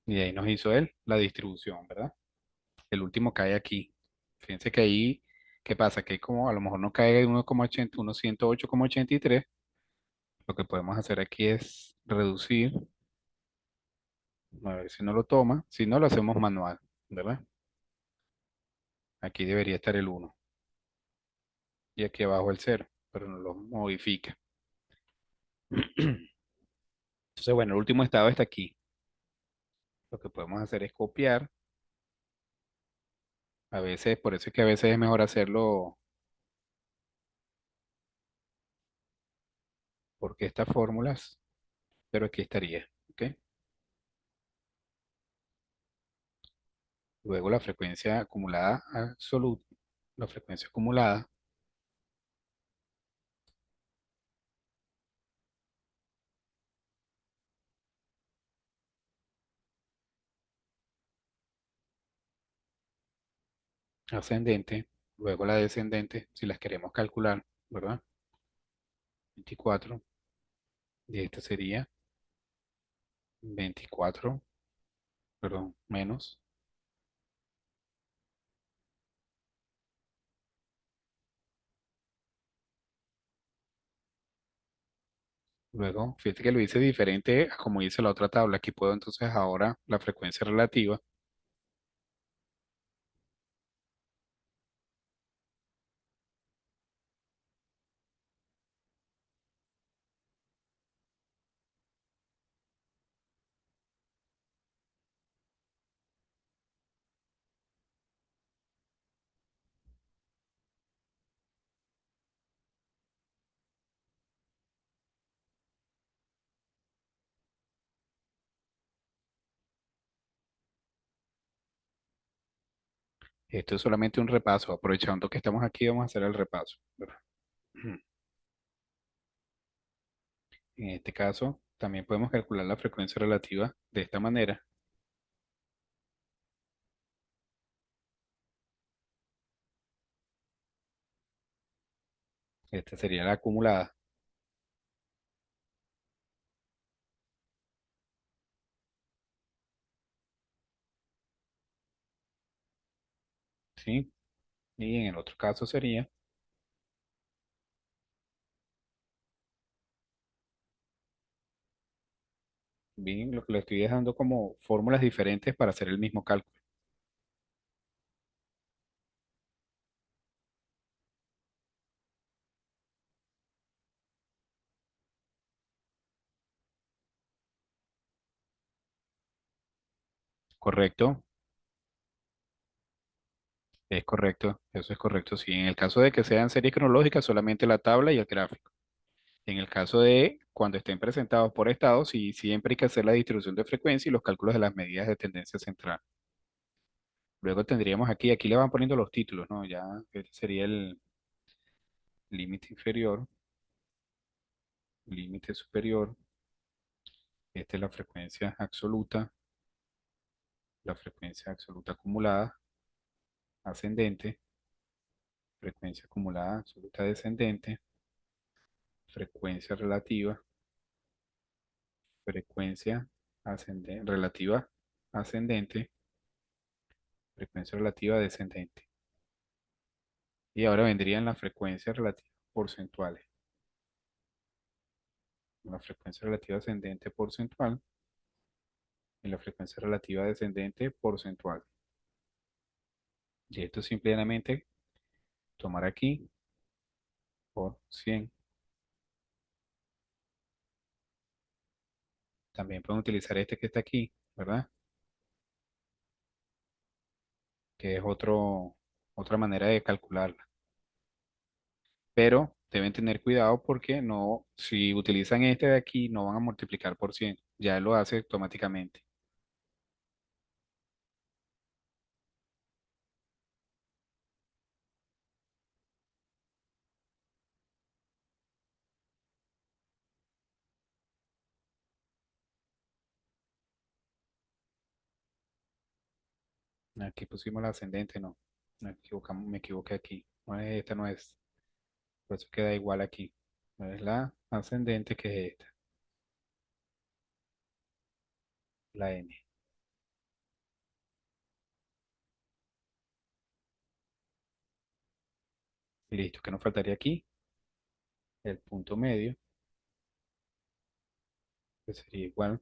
Y ahí nos hizo él la distribución, ¿verdad? El último cae aquí. Fíjense que ahí, ¿qué pasa? Que como a lo mejor no cae 1,80, 108,83. Lo que podemos hacer aquí es reducir, a ver si no lo toma, si no lo hacemos manual, ¿verdad? Aquí debería estar el 1 y aquí abajo el 0, pero no lo modifica. Entonces, bueno, el último estado está aquí. Lo que podemos hacer es copiar. A veces, por eso es que a veces es mejor hacerlo porque estas fórmulas, pero aquí estaría, ¿ok? Luego la frecuencia acumulada absoluta, la frecuencia acumulada, ascendente, luego la descendente, si las queremos calcular, ¿verdad? 24, y esta sería 24, perdón, menos. Luego, fíjate que lo hice diferente a como hice la otra tabla. Aquí puedo entonces ahora la frecuencia relativa. Esto es solamente un repaso. Aprovechando que estamos aquí, vamos a hacer el repaso, ¿verdad? En este caso, también podemos calcular la frecuencia relativa de esta manera. Esta sería la acumulada, ¿sí? Y en el otro caso sería, bien, lo que le estoy dejando como fórmulas diferentes para hacer el mismo cálculo. ¿Correcto? Es correcto, eso es correcto. Sí, en el caso de que sean series cronológicas, solamente la tabla y el gráfico. En el caso de cuando estén presentados por estado, sí, siempre hay que hacer la distribución de frecuencia y los cálculos de las medidas de tendencia central. Luego tendríamos aquí le van poniendo los títulos, ¿no? Ya, este sería el límite inferior, límite superior, esta es la frecuencia absoluta acumulada, ascendente, frecuencia acumulada absoluta descendente, frecuencia relativa, frecuencia relativa ascendente, frecuencia relativa descendente. Y ahora vendrían las frecuencias relativas porcentuales. La frecuencia relativa ascendente porcentual y la frecuencia relativa descendente porcentual. Y esto simplemente tomar aquí por 100. También pueden utilizar este que está aquí, ¿verdad? Que es otra manera de calcularla. Pero deben tener cuidado porque no, si utilizan este de aquí, no van a multiplicar por 100. Ya lo hace automáticamente. Aquí pusimos la ascendente, no. Me equivoqué aquí. No es esta, no es. Por eso queda igual aquí. No es la ascendente que es esta, la N. Listo, ¿qué nos faltaría aquí? El punto medio, que sería igual.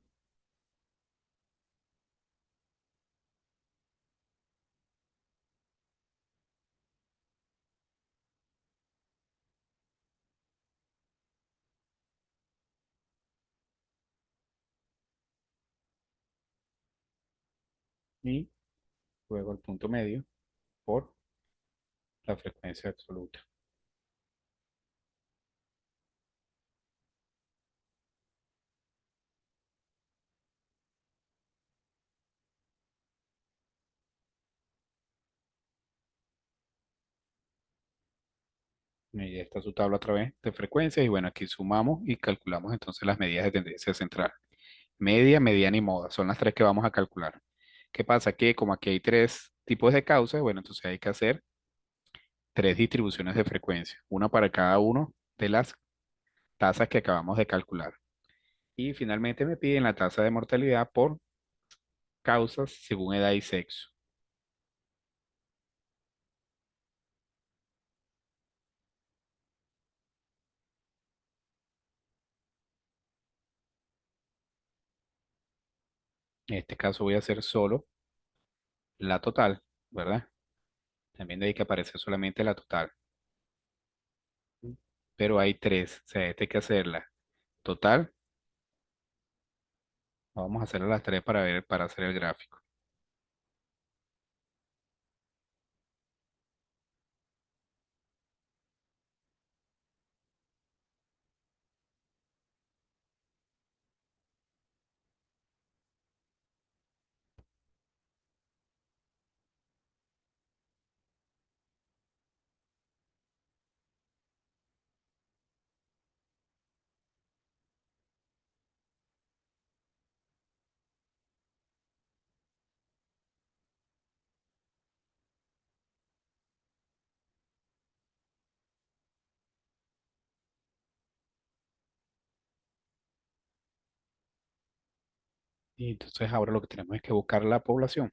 Y luego el punto medio por la frecuencia absoluta. Y ahí está su tabla otra vez de frecuencias. Y bueno, aquí sumamos y calculamos entonces las medidas de tendencia central. Media, mediana y moda. Son las tres que vamos a calcular. ¿Qué pasa? Que como aquí hay tres tipos de causas, bueno, entonces hay que hacer tres distribuciones de frecuencia. Una para cada uno de las tasas que acabamos de calcular. Y finalmente me piden la tasa de mortalidad por causas según edad y sexo. En este caso voy a hacer solo la total, ¿verdad? También de ahí que aparece solamente la total. Pero hay tres, o sea, esta hay que hacerla total. Vamos a hacerla las tres para ver, para hacer el gráfico. Y entonces ahora lo que tenemos es que buscar la población.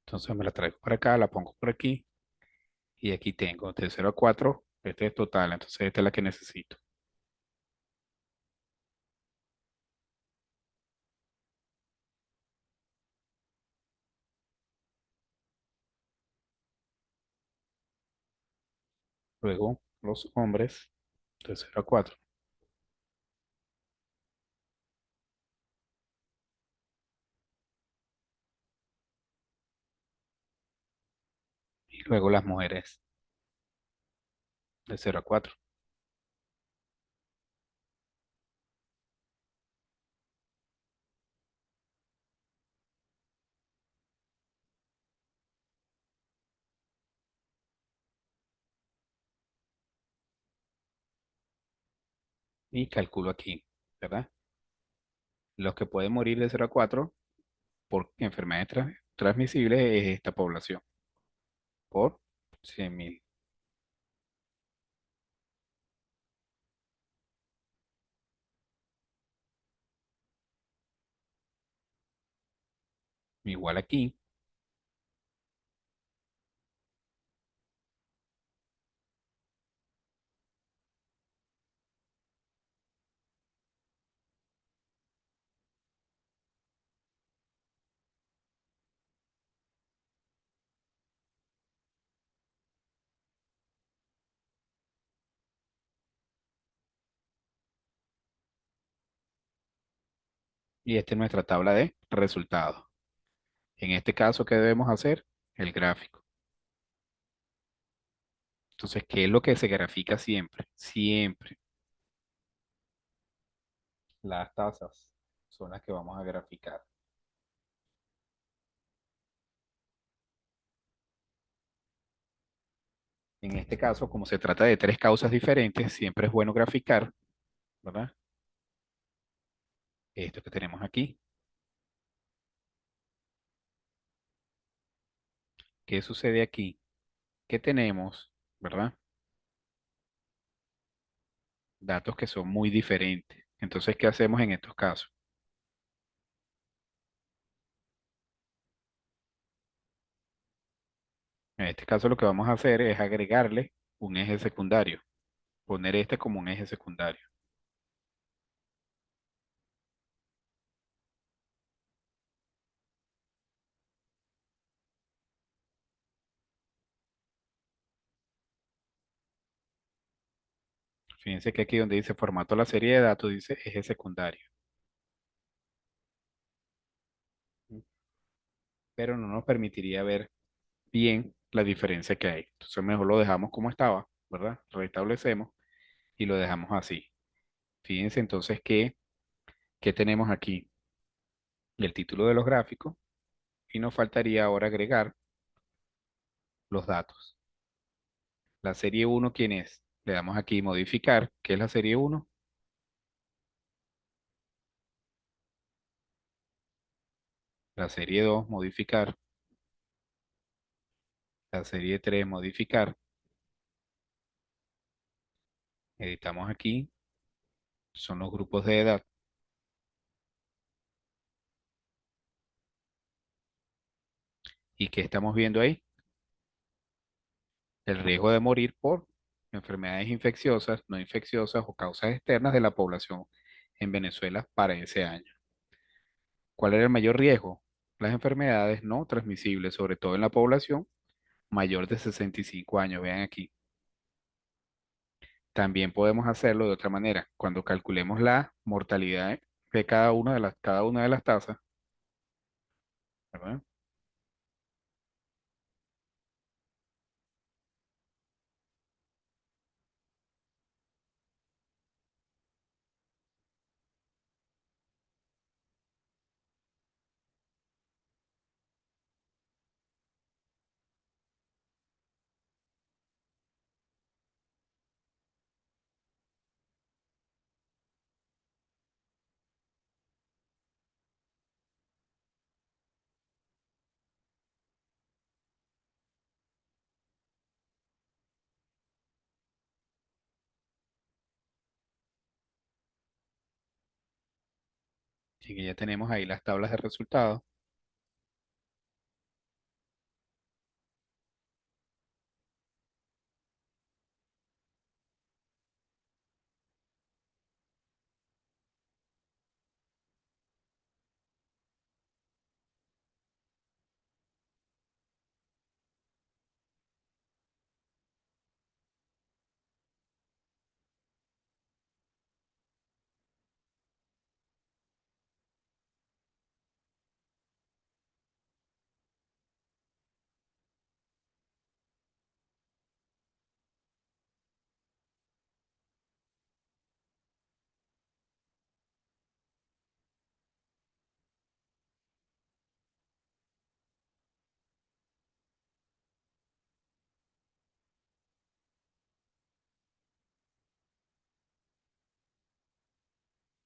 Entonces me la traigo para acá, la pongo por aquí y aquí tengo de 0 a 4. Este es total, entonces esta es la que necesito. Luego los hombres de 0 a 4. Y luego las mujeres de 0 a 4. Y calculo aquí, ¿verdad? Los que pueden morir de 0 a 4 por enfermedades transmisibles es esta población, por 100.000. Igual aquí. Y esta es nuestra tabla de resultados. En este caso, ¿qué debemos hacer? El gráfico. Entonces, ¿qué es lo que se grafica siempre? Siempre las tasas son las que vamos a graficar. En este caso, como se trata de tres causas diferentes, siempre es bueno graficar, ¿verdad? Esto que tenemos aquí. ¿Qué sucede aquí? ¿Qué tenemos? ¿verdad? Datos que son muy diferentes. Entonces, ¿qué hacemos en estos casos? En este caso lo que vamos a hacer es agregarle un eje secundario, poner este como un eje secundario. Fíjense que aquí donde dice formato la serie de datos dice eje secundario, pero no nos permitiría ver bien la diferencia que hay. Entonces mejor lo dejamos como estaba, ¿verdad? Restablecemos y lo dejamos así. Fíjense entonces que tenemos aquí el título de los gráficos y nos faltaría ahora agregar los datos. La serie uno, ¿quién es? Le damos aquí modificar. ¿Qué es la serie uno? La serie 2 modificar. La serie 3 modificar. Editamos aquí. Son los grupos de edad. ¿Y qué estamos viendo ahí? El riesgo de morir por enfermedades infecciosas, no infecciosas o causas externas de la población en Venezuela para ese año. ¿Cuál era el mayor riesgo? Las enfermedades no transmisibles, sobre todo en la población mayor de 65 años. Vean aquí. También podemos hacerlo de otra manera. Cuando calculemos la mortalidad de cada una de las tasas, ¿verdad? Así que ya tenemos ahí las tablas de resultados.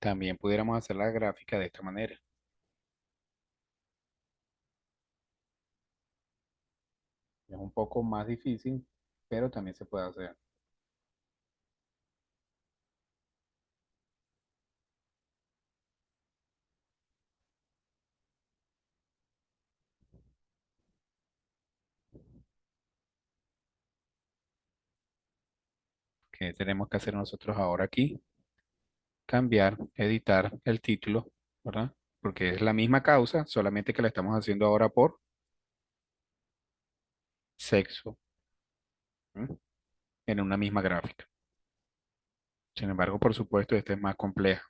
También pudiéramos hacer la gráfica de esta manera. Es un poco más difícil, pero también se puede hacer. ¿Qué tenemos que hacer nosotros ahora aquí? Cambiar, editar el título, ¿verdad? Porque es la misma causa, solamente que la estamos haciendo ahora por sexo, ¿m? En una misma gráfica. Sin embargo, por supuesto, esta es más compleja.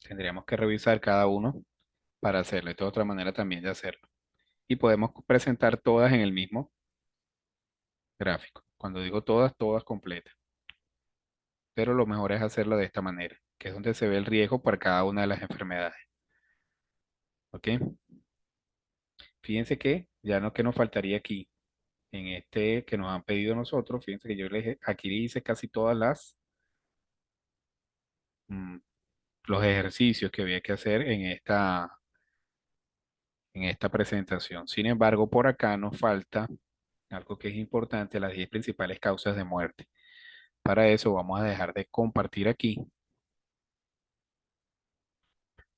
Tendríamos que revisar cada uno para hacerlo. Esta es otra manera también de hacerlo. Y podemos presentar todas en el mismo gráfico. Cuando digo todas, todas completas. Pero lo mejor es hacerlo de esta manera, que es donde se ve el riesgo para cada una de las enfermedades. ¿Ok? Fíjense que ya no que nos faltaría aquí, en este que nos han pedido nosotros, fíjense que yo les aquí hice casi todas mm, los ejercicios que había que hacer en esta presentación. Sin embargo, por acá nos falta algo que es importante, las 10 principales causas de muerte. Para eso vamos a dejar de compartir aquí,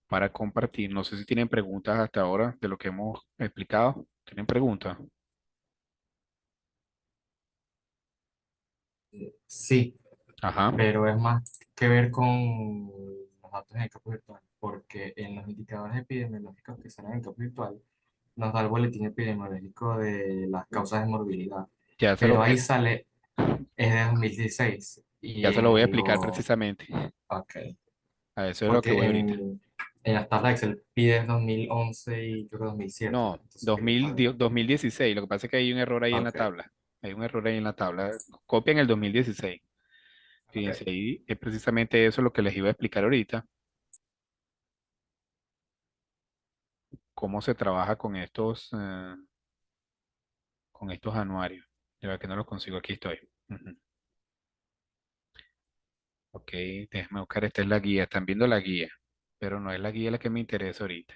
para compartir. No sé si tienen preguntas hasta ahora de lo que hemos explicado. ¿Tienen preguntas? Sí, Ajá, pero es más que ver con los datos en el campo virtual, porque en los indicadores epidemiológicos que salen en el campo virtual, nos da el boletín epidemiológico de las causas de morbilidad, ya se lo pero voy ahí a, sale, es de 2016 y ya se lo voy a en explicar lo, precisamente. ok, A eso es lo que porque voy ahorita. en las tablas de Excel pide 2011 y creo que 2007, No, entonces quería saber. 2016. Lo que pasa es que hay un error ahí en la Ok, tabla. Hay un error ahí en la tabla. Copian el 2016. Fíjense, ok. ahí es precisamente eso lo que les iba a explicar ahorita, cómo se trabaja con estos anuarios. De verdad que no los consigo, aquí estoy. Ujú. Ok, déjenme buscar, esta es la guía. Están viendo la guía, pero no es la guía la que me interesa ahorita.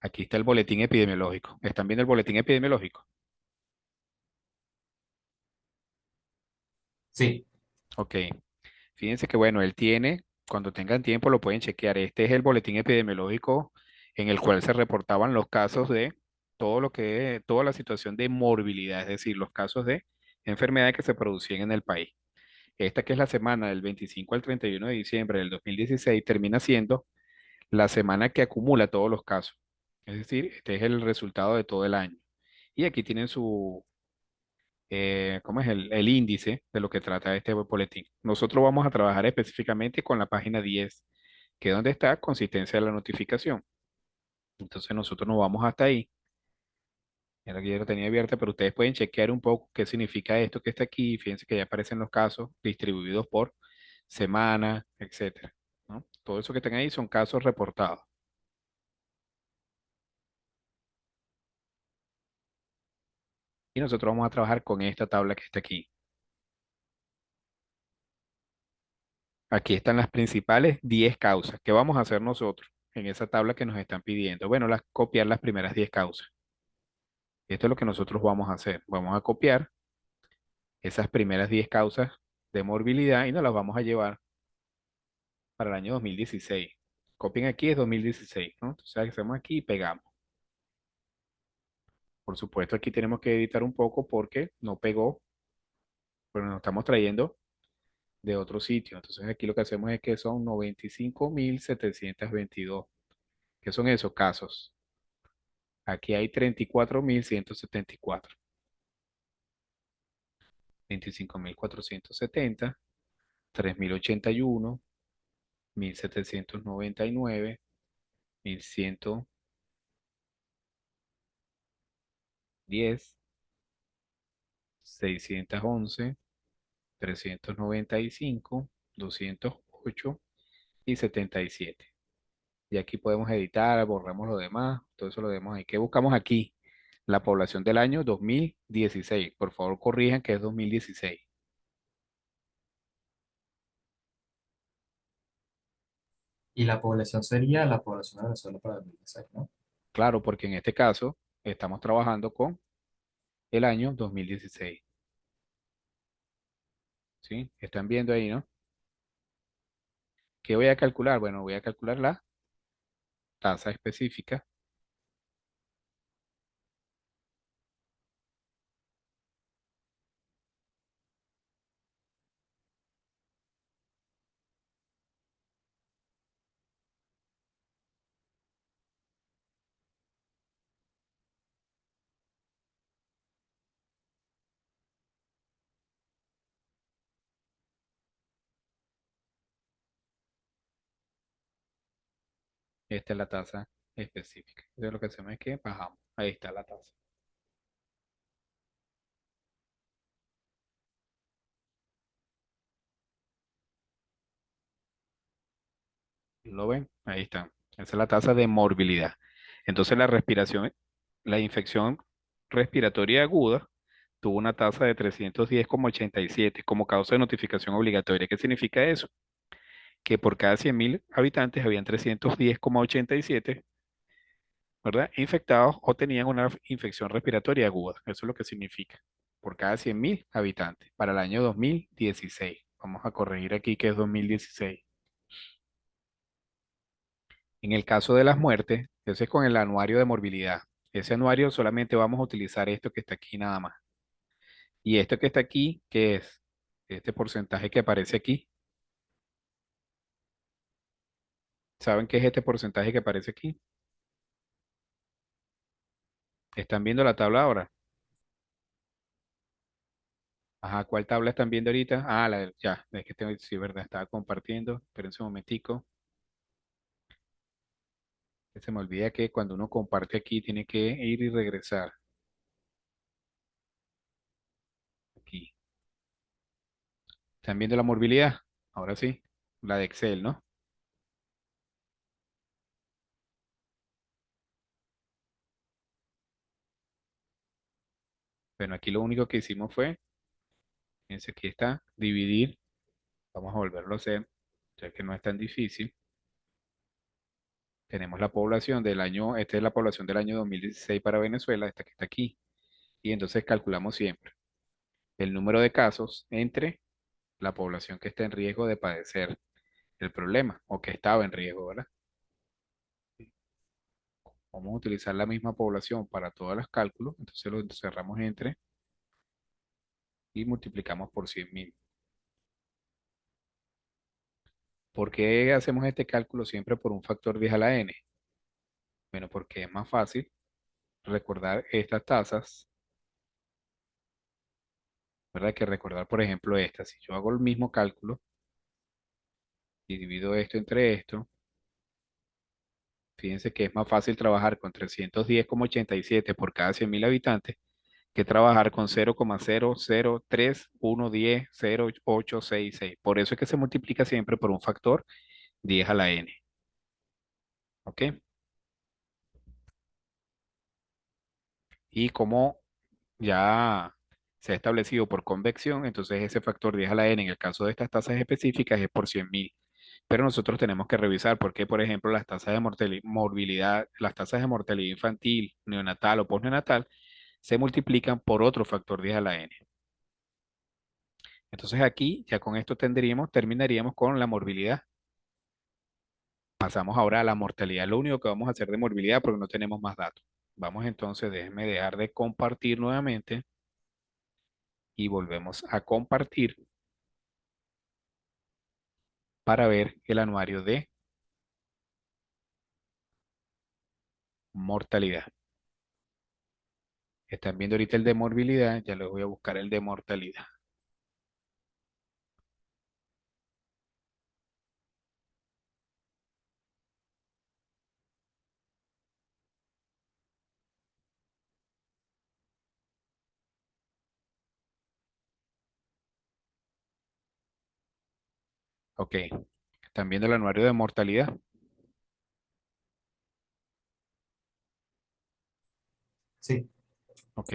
Aquí está el boletín epidemiológico. ¿Están viendo el boletín epidemiológico? Sí, Ok, fíjense que bueno, él tiene, cuando tengan tiempo lo pueden chequear. Este es el boletín epidemiológico en el cual se reportaban los casos de todo lo que, toda la situación de morbilidad, es decir, los casos de enfermedades que se producían en el país. Esta que es la semana del 25 al 31 de diciembre del 2016 termina siendo la semana que acumula todos los casos. Es decir, este es el resultado de todo el año. Y aquí tienen ¿cómo es el índice de lo que trata este boletín? Nosotros vamos a trabajar específicamente con la página 10, que es donde está consistencia de la notificación. Entonces nosotros nos vamos hasta ahí. Era que yo la tenía abierta, pero ustedes pueden chequear un poco qué significa esto que está aquí. Fíjense que ya aparecen los casos distribuidos por semana, etcétera, ¿no? Todo eso que están ahí son casos reportados. Y nosotros vamos a trabajar con esta tabla que está aquí. Aquí están las principales 10 causas. ¿Qué vamos a hacer nosotros en esa tabla que nos están pidiendo? Bueno, copiar las primeras 10 causas. Esto es lo que nosotros vamos a hacer. Vamos a copiar esas primeras 10 causas de morbilidad y nos las vamos a llevar para el año 2016. Copien aquí es 2016, ¿no? Entonces hacemos aquí y pegamos. Por supuesto, aquí tenemos que editar un poco porque no pegó, pero nos estamos trayendo de otro sitio. Entonces aquí lo que hacemos es que son 95.722. ¿Qué son esos casos? Aquí hay 34.174, 25.470, 3.081, 1.799, 1.110, 611, 395, 208 y 77. Y aquí podemos editar, borramos lo demás, todo eso lo demás ahí. ¿Qué buscamos aquí? La población del año 2016. Por favor, corrijan que es 2016. y la población sería la población de Venezuela para 2016, ¿no? Claro, porque en este caso estamos trabajando con el año 2016. ¿Sí? Están viendo ahí, ¿no? ¿Qué voy a calcular? Bueno, voy a calcular la tasa específica. Esta es la tasa específica. Entonces lo que hacemos es que bajamos. Ahí está la tasa. ¿Lo ven? Ahí está. Esa es la tasa de morbilidad. Entonces la respiración, la infección respiratoria aguda tuvo una tasa de 310,87 como causa de notificación obligatoria. ¿Qué significa eso? Que por cada 100.000 habitantes habían 310,87, ¿verdad? Infectados o tenían una infección respiratoria aguda. Eso es lo que significa. Por cada 100.000 habitantes para el año 2016. Vamos a corregir aquí que es 2016. En el caso de las muertes, ese es con el anuario de morbilidad. Ese anuario solamente vamos a utilizar esto que está aquí nada más. Y esto que está aquí, ¿qué es? Este porcentaje que aparece aquí. ¿Saben qué es este porcentaje que aparece aquí? ¿Están viendo la tabla ahora? Ajá, ¿cuál tabla están viendo ahorita? Ah, ya, es que tengo, sí, verdad, estaba compartiendo. Espérense un momentico. Que se me olvida que cuando uno comparte aquí tiene que ir y regresar. Aquí. ¿Están viendo la morbilidad? Ahora sí. La de Excel, ¿no? Bueno, aquí lo único que hicimos fue, fíjense, aquí está, dividir. Vamos a volverlo a hacer, ya que no es tan difícil. Tenemos la población del año, esta es la población del año 2016 para Venezuela, esta que está aquí. Y entonces calculamos siempre el número de casos entre la población que está en riesgo de padecer el problema o que estaba en riesgo, ¿verdad? Vamos a utilizar la misma población para todos los cálculos, entonces lo cerramos entre y multiplicamos por 100.000. ¿Por qué hacemos este cálculo siempre por un factor 10 a la n? Bueno, porque es más fácil recordar estas tasas, ¿verdad? Que recordar, por ejemplo, esta. Si yo hago el mismo cálculo y divido esto entre esto, fíjense que es más fácil trabajar con 310,87 por cada 100.000 habitantes que trabajar con 0,00311100866. Por eso es que se multiplica siempre por un factor 10 a la n. ¿Ok? Y como ya se ha establecido por convección, entonces ese factor 10 a la n en el caso de estas tasas específicas es por 100.000. Pero nosotros tenemos que revisar por qué, por ejemplo, las tasas de morbilidad, las tasas de mortalidad infantil, neonatal o postnenatal se multiplican por otro factor 10 a la n. Entonces aquí, ya con esto terminaríamos con la morbilidad. Pasamos ahora a la mortalidad. Lo único que vamos a hacer de morbilidad porque no tenemos más datos. Vamos entonces, déjenme dejar de compartir nuevamente y volvemos a compartir para ver el anuario de mortalidad. Están viendo ahorita el de morbilidad, ya les voy a buscar el de mortalidad. Ok, están viendo el anuario de mortalidad. Sí, Ok,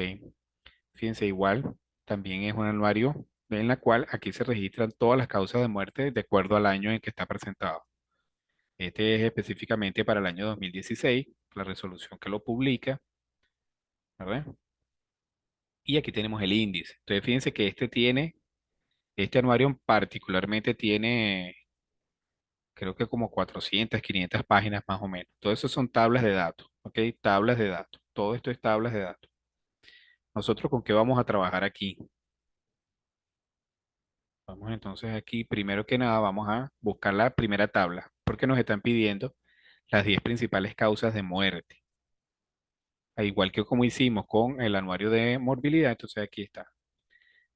fíjense igual, también es un anuario en la cual aquí se registran todas las causas de muerte de acuerdo al año en que está presentado. Este es específicamente para el año 2016, la resolución que lo publica, ¿verdad? Y aquí tenemos el índice. Entonces fíjense que este anuario particularmente tiene, creo que como 400, 500 páginas más o menos. Todo eso son tablas de datos, ¿ok? Tablas de datos. Todo esto es tablas de datos. ¿Nosotros con qué vamos a trabajar aquí? Vamos entonces aquí, primero que nada, vamos a buscar la primera tabla, porque nos están pidiendo las 10 principales causas de muerte. Al igual que como hicimos con el anuario de morbilidad, entonces aquí está.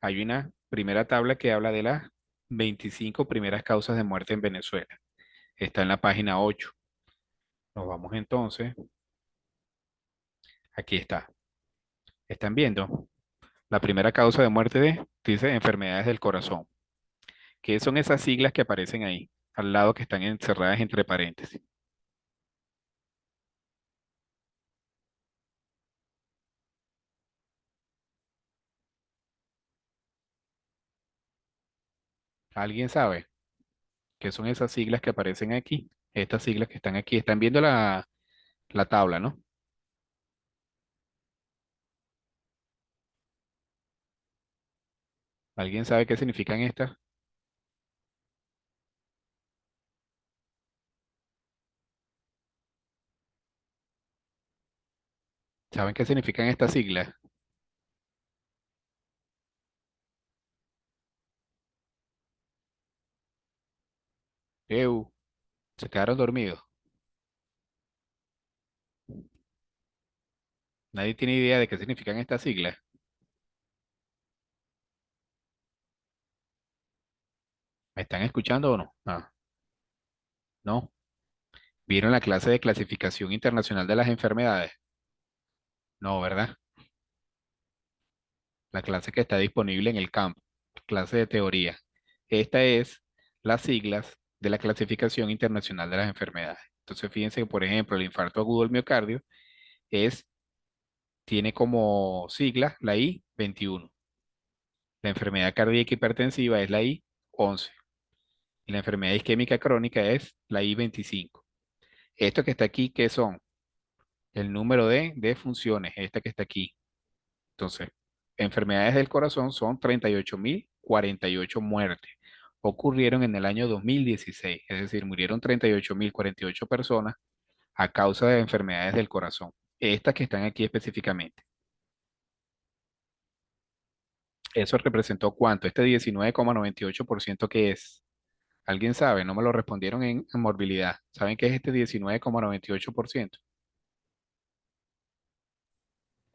Hay una primera tabla que habla de las 25 primeras causas de muerte en Venezuela. Está en la página 8. Nos vamos entonces, aquí está. ¿Están viendo? La primera causa de muerte dice enfermedades del corazón. ¿Qué son esas siglas que aparecen ahí, al lado que están encerradas entre paréntesis? ¿Alguien sabe qué son esas siglas que aparecen aquí? Estas siglas que están aquí. Están viendo la tabla, ¿no? ¿Alguien sabe qué significan estas? ¿Saben qué significan estas siglas? Eu, se quedaron dormidos. Nadie tiene idea de qué significan estas siglas. ¿Me están escuchando o no? Ah, no. ¿Vieron la clase de clasificación internacional de las enfermedades? No, ¿verdad? La clase que está disponible en el campo, clase de teoría. Esta es las siglas de la clasificación internacional de las enfermedades. Entonces, fíjense que, por ejemplo, el infarto agudo del miocardio es, tiene como sigla la I-21. La enfermedad cardíaca hipertensiva es la I-11. Y la enfermedad isquémica crónica es la I-25. Esto que está aquí, ¿qué son? El número de funciones, esta que está aquí. Entonces, enfermedades del corazón son 38.048 muertes. Ocurrieron en el año 2016, es decir, murieron 38.048 personas a causa de enfermedades del corazón. Estas que están aquí específicamente. ¿Eso representó cuánto? Este 19,98% que es. ¿Alguien sabe? No me lo respondieron en morbilidad. ¿Saben qué es este 19,98%?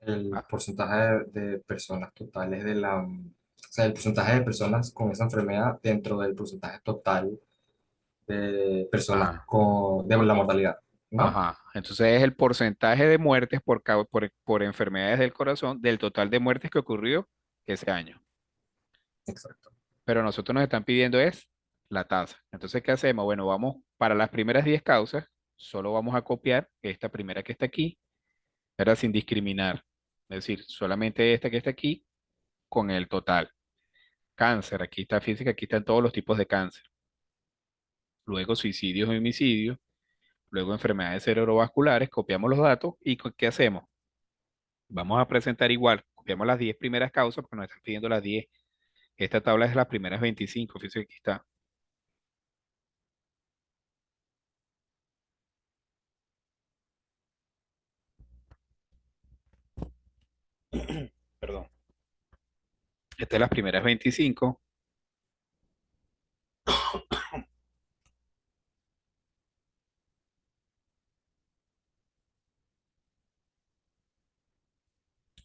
El Ah, porcentaje de personas totales de la, o sea, el porcentaje de personas con esa enfermedad dentro del porcentaje total de personas ah, con, de la mortalidad, ¿no? ajá. Entonces es el porcentaje de muertes por enfermedades del corazón del total de muertes que ocurrió ese año. Exacto. Pero nosotros nos están pidiendo es la tasa. Entonces, ¿qué hacemos? Bueno, vamos para las primeras 10 causas, solo vamos a copiar esta primera que está aquí, ¿verdad? Sin discriminar. Es decir, solamente esta que está aquí con el total. Cáncer, aquí está física, aquí están todos los tipos de cáncer. Luego suicidios y homicidios. Luego enfermedades cerebrovasculares, copiamos los datos y ¿qué hacemos? Vamos a presentar igual, copiamos las 10 primeras causas porque nos están pidiendo las 10. Esta tabla es de las primeras 25, fíjense que aquí está. Perdón. Esta es las primeras 25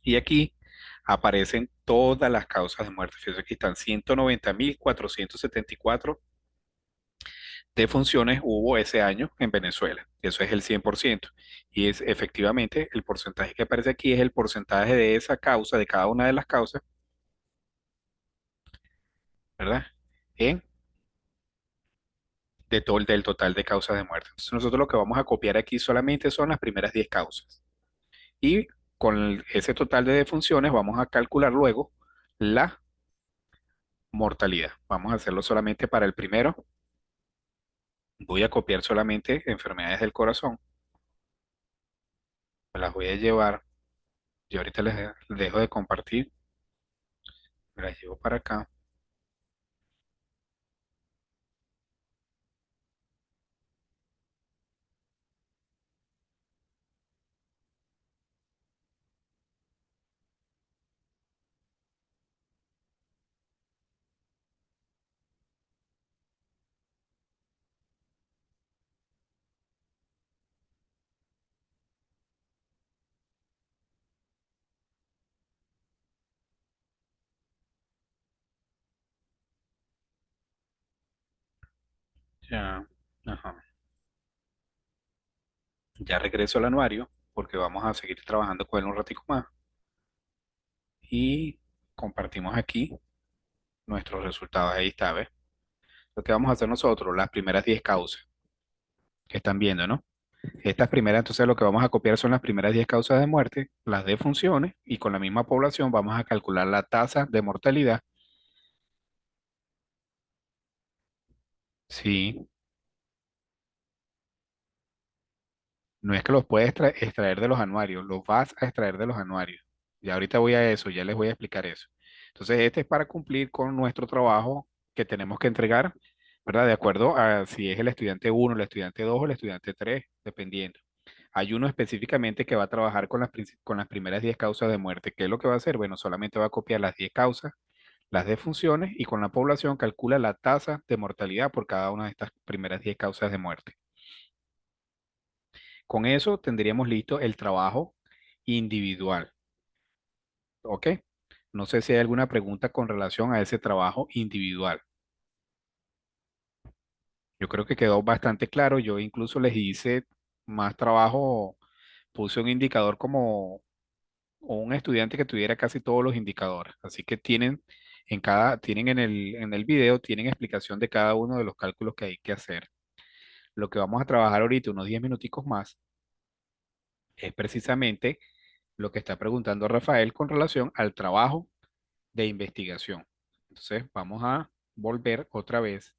y aquí aparecen todas las causas de muerte. Fíjense que están 190.474 defunciones hubo ese año en Venezuela. Eso es el 100%. Y es efectivamente el porcentaje que aparece aquí es el porcentaje de esa causa, de cada una de las causas, ¿verdad? En del total de causas de muerte. Entonces nosotros lo que vamos a copiar aquí solamente son las primeras 10 causas. Y con ese total de defunciones vamos a calcular luego la mortalidad. Vamos a hacerlo solamente para el primero. Voy a copiar solamente enfermedades del corazón. Me las voy a llevar. Yo ahorita les dejo de compartir. Me las llevo para acá. Ya, ajá. Ya regreso al anuario porque vamos a seguir trabajando con él un ratico más. Y compartimos aquí nuestros resultados. Ahí está, ¿ves? Lo que vamos a hacer nosotros, las primeras 10 causas que están viendo, ¿no? Estas primeras, entonces lo que vamos a copiar son las primeras 10 causas de muerte, las defunciones, y con la misma población vamos a calcular la tasa de mortalidad. Sí, no es que los puedes extraer de los anuarios, los vas a extraer de los anuarios. Ya ahorita voy a eso, ya les voy a explicar eso. Entonces, este es para cumplir con nuestro trabajo que tenemos que entregar, ¿verdad? De acuerdo a si es el estudiante uno, el estudiante 2 o el estudiante 3, dependiendo. Hay uno específicamente que va a trabajar con con las primeras 10 causas de muerte. ¿Qué es lo que va a hacer? Bueno, solamente va a copiar las 10 causas, las defunciones y con la población calcula la tasa de mortalidad por cada una de estas primeras 10 causas de muerte. Con eso tendríamos listo el trabajo individual. ¿Ok? No sé si hay alguna pregunta con relación a ese trabajo individual. Yo creo que quedó bastante claro. Yo incluso les hice más trabajo, puse un indicador como o un estudiante que tuviera casi todos los indicadores. Así que tienen en el video, tienen explicación de cada uno de los cálculos que hay que hacer. Lo que vamos a trabajar ahorita, unos 10 minuticos más, es precisamente lo que está preguntando Rafael con relación al trabajo de investigación. Entonces, vamos a volver otra vez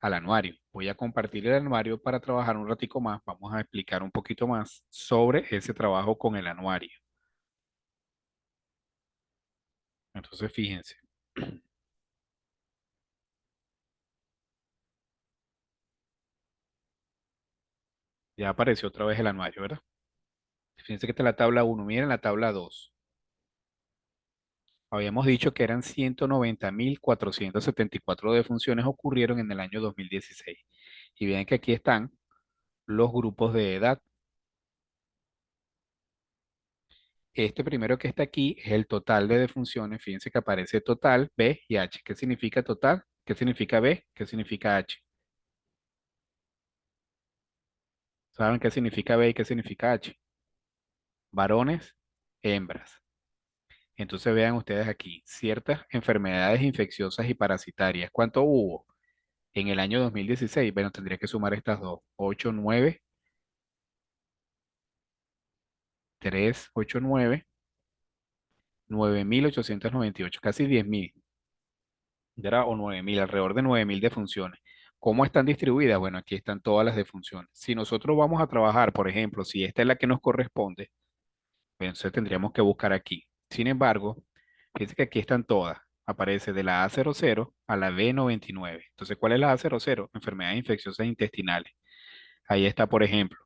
al anuario. Voy a compartir el anuario para trabajar un ratico más. Vamos a explicar un poquito más sobre ese trabajo con el anuario. Entonces, fíjense, ya apareció otra vez el anuario, ¿verdad? Fíjense que está la tabla uno. Miren la tabla 2. Habíamos dicho que eran 190.474 defunciones ocurrieron en el año 2016. Y vean que aquí están los grupos de edad. Este primero que está aquí es el total de defunciones. Fíjense que aparece total, B y H. ¿Qué significa total? ¿Qué significa B? ¿Qué significa H? ¿Saben qué significa B y qué significa H? Varones, hembras. Entonces vean ustedes aquí, ciertas enfermedades infecciosas y parasitarias. ¿Cuánto hubo en el año 2016? Bueno, tendría que sumar estas dos. 8, 9, 3, 8, 9, 9.898, casi 10.000, ¿verdad? O 9.000, alrededor de 9.000 defunciones. ¿Cómo están distribuidas? Bueno, aquí están todas las defunciones. Si nosotros vamos a trabajar, por ejemplo, si esta es la que nos corresponde, pues entonces tendríamos que buscar aquí. Sin embargo, fíjense que aquí están todas. Aparece de la A00 a la B99. Entonces, ¿cuál es la A00? Enfermedades infecciosas intestinales. Ahí está, por ejemplo,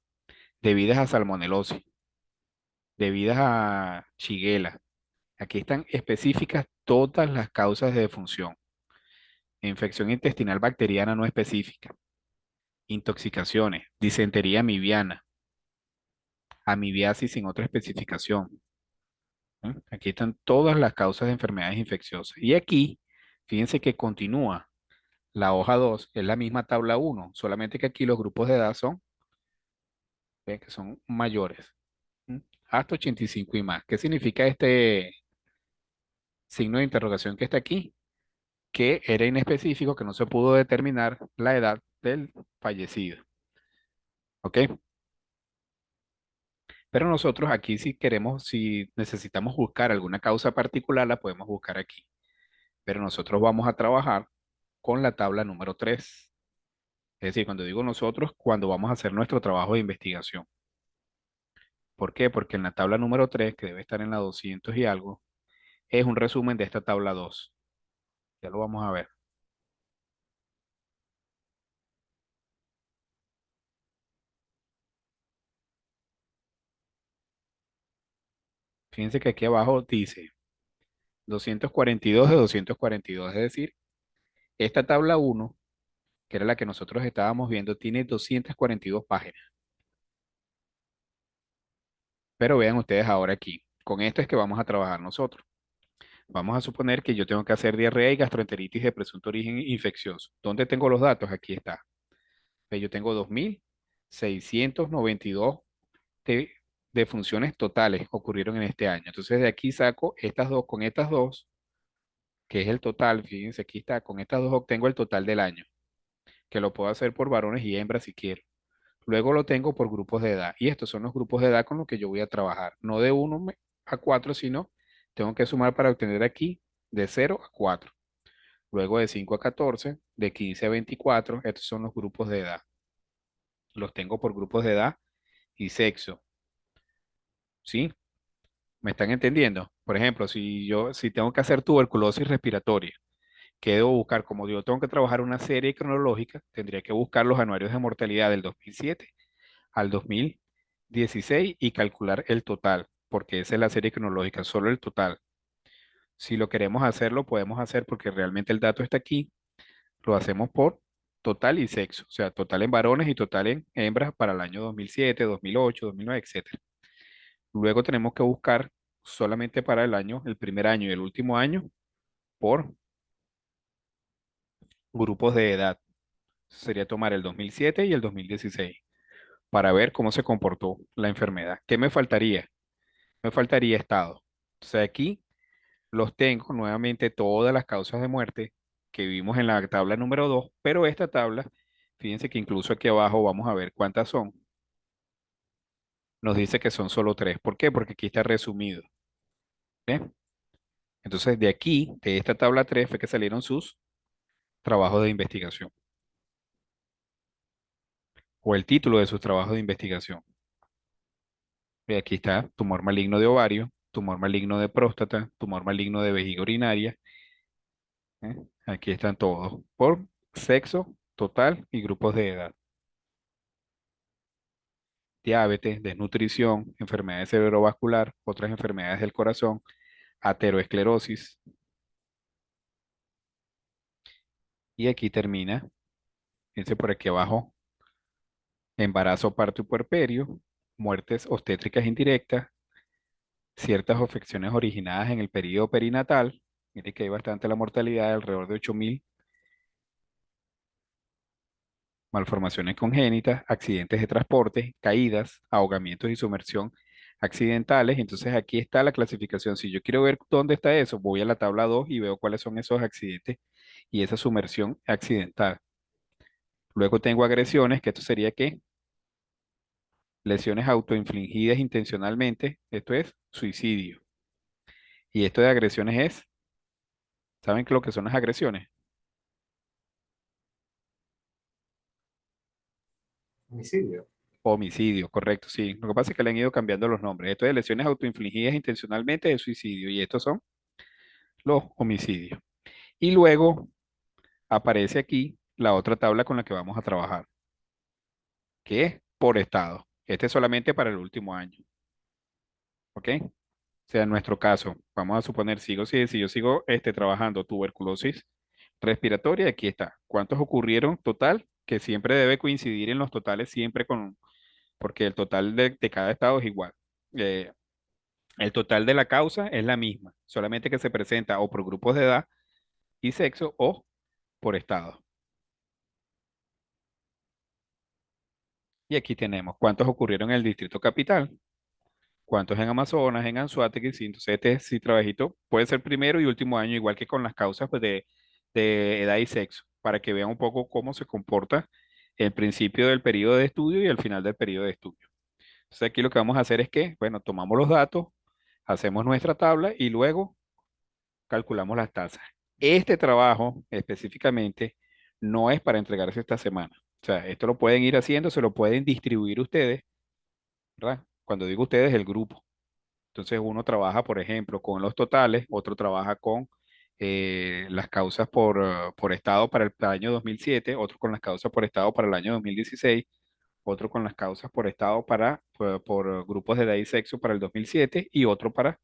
debidas a salmonelosis, debidas a Shigella. Aquí están específicas todas las causas de defunción. Infección intestinal bacteriana no específica, intoxicaciones, disentería amibiana, amibiasis sin otra especificación. ¿Eh? Aquí están todas las causas de enfermedades infecciosas. Y aquí, fíjense que continúa. La hoja 2 es la misma tabla uno, solamente que aquí los grupos de edad son, ven que son mayores, ¿m? Hasta 85 y más. ¿Qué significa este signo de interrogación que está aquí? Que era inespecífico, que no se pudo determinar la edad del fallecido. ¿Ok? Pero nosotros aquí si queremos, si necesitamos buscar alguna causa particular, la podemos buscar aquí. Pero nosotros vamos a trabajar con la tabla número 3. Es decir, cuando digo nosotros, cuando vamos a hacer nuestro trabajo de investigación. ¿Por qué? Porque en la tabla número 3, que debe estar en la 200 y algo, es un resumen de esta tabla 2. Ya lo vamos a ver. Fíjense que aquí abajo dice 242 de 242, es decir, esta tabla 1, que era la que nosotros estábamos viendo, tiene 242 páginas. Pero vean ustedes ahora aquí, con esto es que vamos a trabajar nosotros. Vamos a suponer que yo tengo que hacer diarrea y gastroenteritis de presunto origen infeccioso. ¿Dónde tengo los datos? Aquí está. Yo tengo 2.692 de, de funciones totales ocurrieron en este año. Entonces de aquí saco estas dos, con estas dos, que es el total, fíjense, aquí está, con estas dos obtengo el total del año, que lo puedo hacer por varones y hembras si quiero. Luego lo tengo por grupos de edad. Y estos son los grupos de edad con los que yo voy a trabajar. No de 1 a 4, sino tengo que sumar para obtener aquí de 0 a 4. Luego de 5 a 14, de 15 a 24, estos son los grupos de edad. Los tengo por grupos de edad y sexo. ¿Sí? ¿Me están entendiendo? Por ejemplo, si tengo que hacer tuberculosis respiratoria, ¿qué debo buscar? Como yo tengo que trabajar una serie cronológica, tendría que buscar los anuarios de mortalidad del 2007 al 2016 y calcular el total, porque esa es la serie cronológica, solo el total. Si lo queremos hacer, lo podemos hacer porque realmente el dato está aquí. Lo hacemos por total y sexo, o sea, total en varones y total en hembras para el año 2007, 2008, 2009, etcétera. Luego tenemos que buscar solamente para el año, el primer año y el último año por grupos de edad. Sería tomar el 2007 y el 2016 para ver cómo se comportó la enfermedad. ¿Qué me faltaría? Me faltaría estado. O sea, aquí los tengo nuevamente todas las causas de muerte que vimos en la tabla número 2, pero esta tabla, fíjense que incluso aquí abajo vamos a ver cuántas son. Nos dice que son solo tres. ¿Por qué? Porque aquí está resumido. ¿Ve? Entonces, de aquí, de esta tabla 3 fue que salieron sus trabajos de investigación o el título de sus trabajos de investigación. Ve, aquí está tumor maligno de ovario, tumor maligno de próstata, tumor maligno de vejiga urinaria. ¿Eh? Aquí están todos por sexo, total y grupos de edad. Diabetes, desnutrición, enfermedades cerebrovascular, otras enfermedades del corazón, ateroesclerosis. Y aquí termina, fíjense por aquí abajo, embarazo, parto y puerperio, muertes obstétricas indirectas, ciertas afecciones originadas en el periodo perinatal. Mire que hay bastante la mortalidad, alrededor de 8.000 malformaciones congénitas, accidentes de transporte, caídas, ahogamientos y sumersión accidentales. Entonces aquí está la clasificación. Si yo quiero ver dónde está eso, voy a la tabla 2 y veo cuáles son esos accidentes y esa sumersión accidental. Luego tengo agresiones, que esto sería ¿qué? Lesiones autoinfligidas intencionalmente, esto es suicidio. Y esto de agresiones es, ¿saben qué lo que son las agresiones? Homicidio. Homicidio, correcto, sí. Lo que pasa es que le han ido cambiando los nombres. Esto de lesiones autoinfligidas intencionalmente es suicidio y estos son los homicidios. Y luego aparece aquí la otra tabla con la que vamos a trabajar, que es por estado. Este es solamente para el último año, ¿ok? O sea, en nuestro caso, vamos a suponer, si yo sigo trabajando tuberculosis respiratoria, aquí está. ¿Cuántos ocurrieron total? Que siempre debe coincidir en los totales, siempre con, porque el total de cada estado es igual. Eh, el total de la causa es la misma, solamente que se presenta o por grupos de edad y sexo o por estado. Y aquí tenemos cuántos ocurrieron en el Distrito Capital, cuántos en Amazonas, en Anzoátegui, sí. Entonces este sí trabajito puede ser primero y último año, igual que con las causas pues, de edad y sexo, para que vean un poco cómo se comporta el principio del periodo de estudio y el final del periodo de estudio. Entonces aquí lo que vamos a hacer es que, bueno, tomamos los datos, hacemos nuestra tabla y luego calculamos las tasas. Este trabajo específicamente no es para entregarse esta semana. O sea, esto lo pueden ir haciendo, se lo pueden distribuir ustedes, ¿verdad? Cuando digo ustedes, el grupo. Entonces uno trabaja, por ejemplo, con los totales, otro trabaja con las causas por estado para el año 2007, otro con las causas por estado para el año 2016, otro con las causas por estado por grupos de edad y sexo para el 2007 y otro para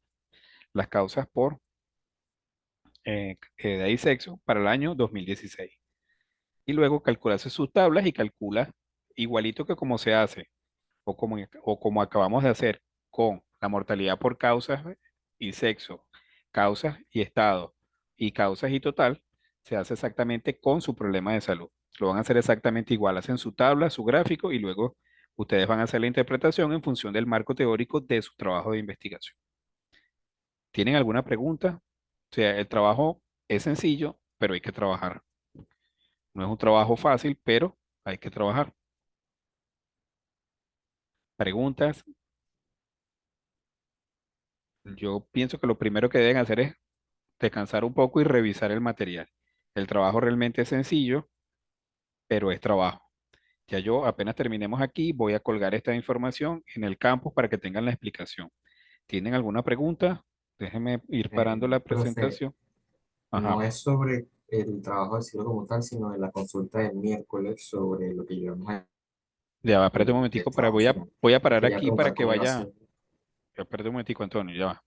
las causas por edad y sexo para el año 2016. Y luego calcularse sus tablas y calcula igualito que como se hace o como acabamos de hacer con la mortalidad por causas y sexo, causas y estado y causas y total, se hace exactamente con su problema de salud. Lo van a hacer exactamente igual, hacen su tabla, su gráfico y luego ustedes van a hacer la interpretación en función del marco teórico de su trabajo de investigación. ¿Tienen alguna pregunta? O sea, el trabajo es sencillo, pero hay que trabajar. No es un trabajo fácil, pero hay que trabajar. Preguntas. Yo pienso que lo primero que deben hacer es descansar un poco y revisar el material. El trabajo realmente es sencillo, pero es trabajo. Ya yo apenas terminemos aquí, voy a colgar esta información en el campus para que tengan la explicación. ¿Tienen alguna pregunta? Déjeme ir parando la Profe, presentación. Ajá. no es sobre el trabajo del siglo como tal, sino de la consulta del miércoles sobre lo que llevamos Ya va, espérate un del momentico trabajo final. voy a Le parar quería aquí para preguntar que cómo iba a vaya. ser. Ya, espérate un momentico, Antonio, ya va.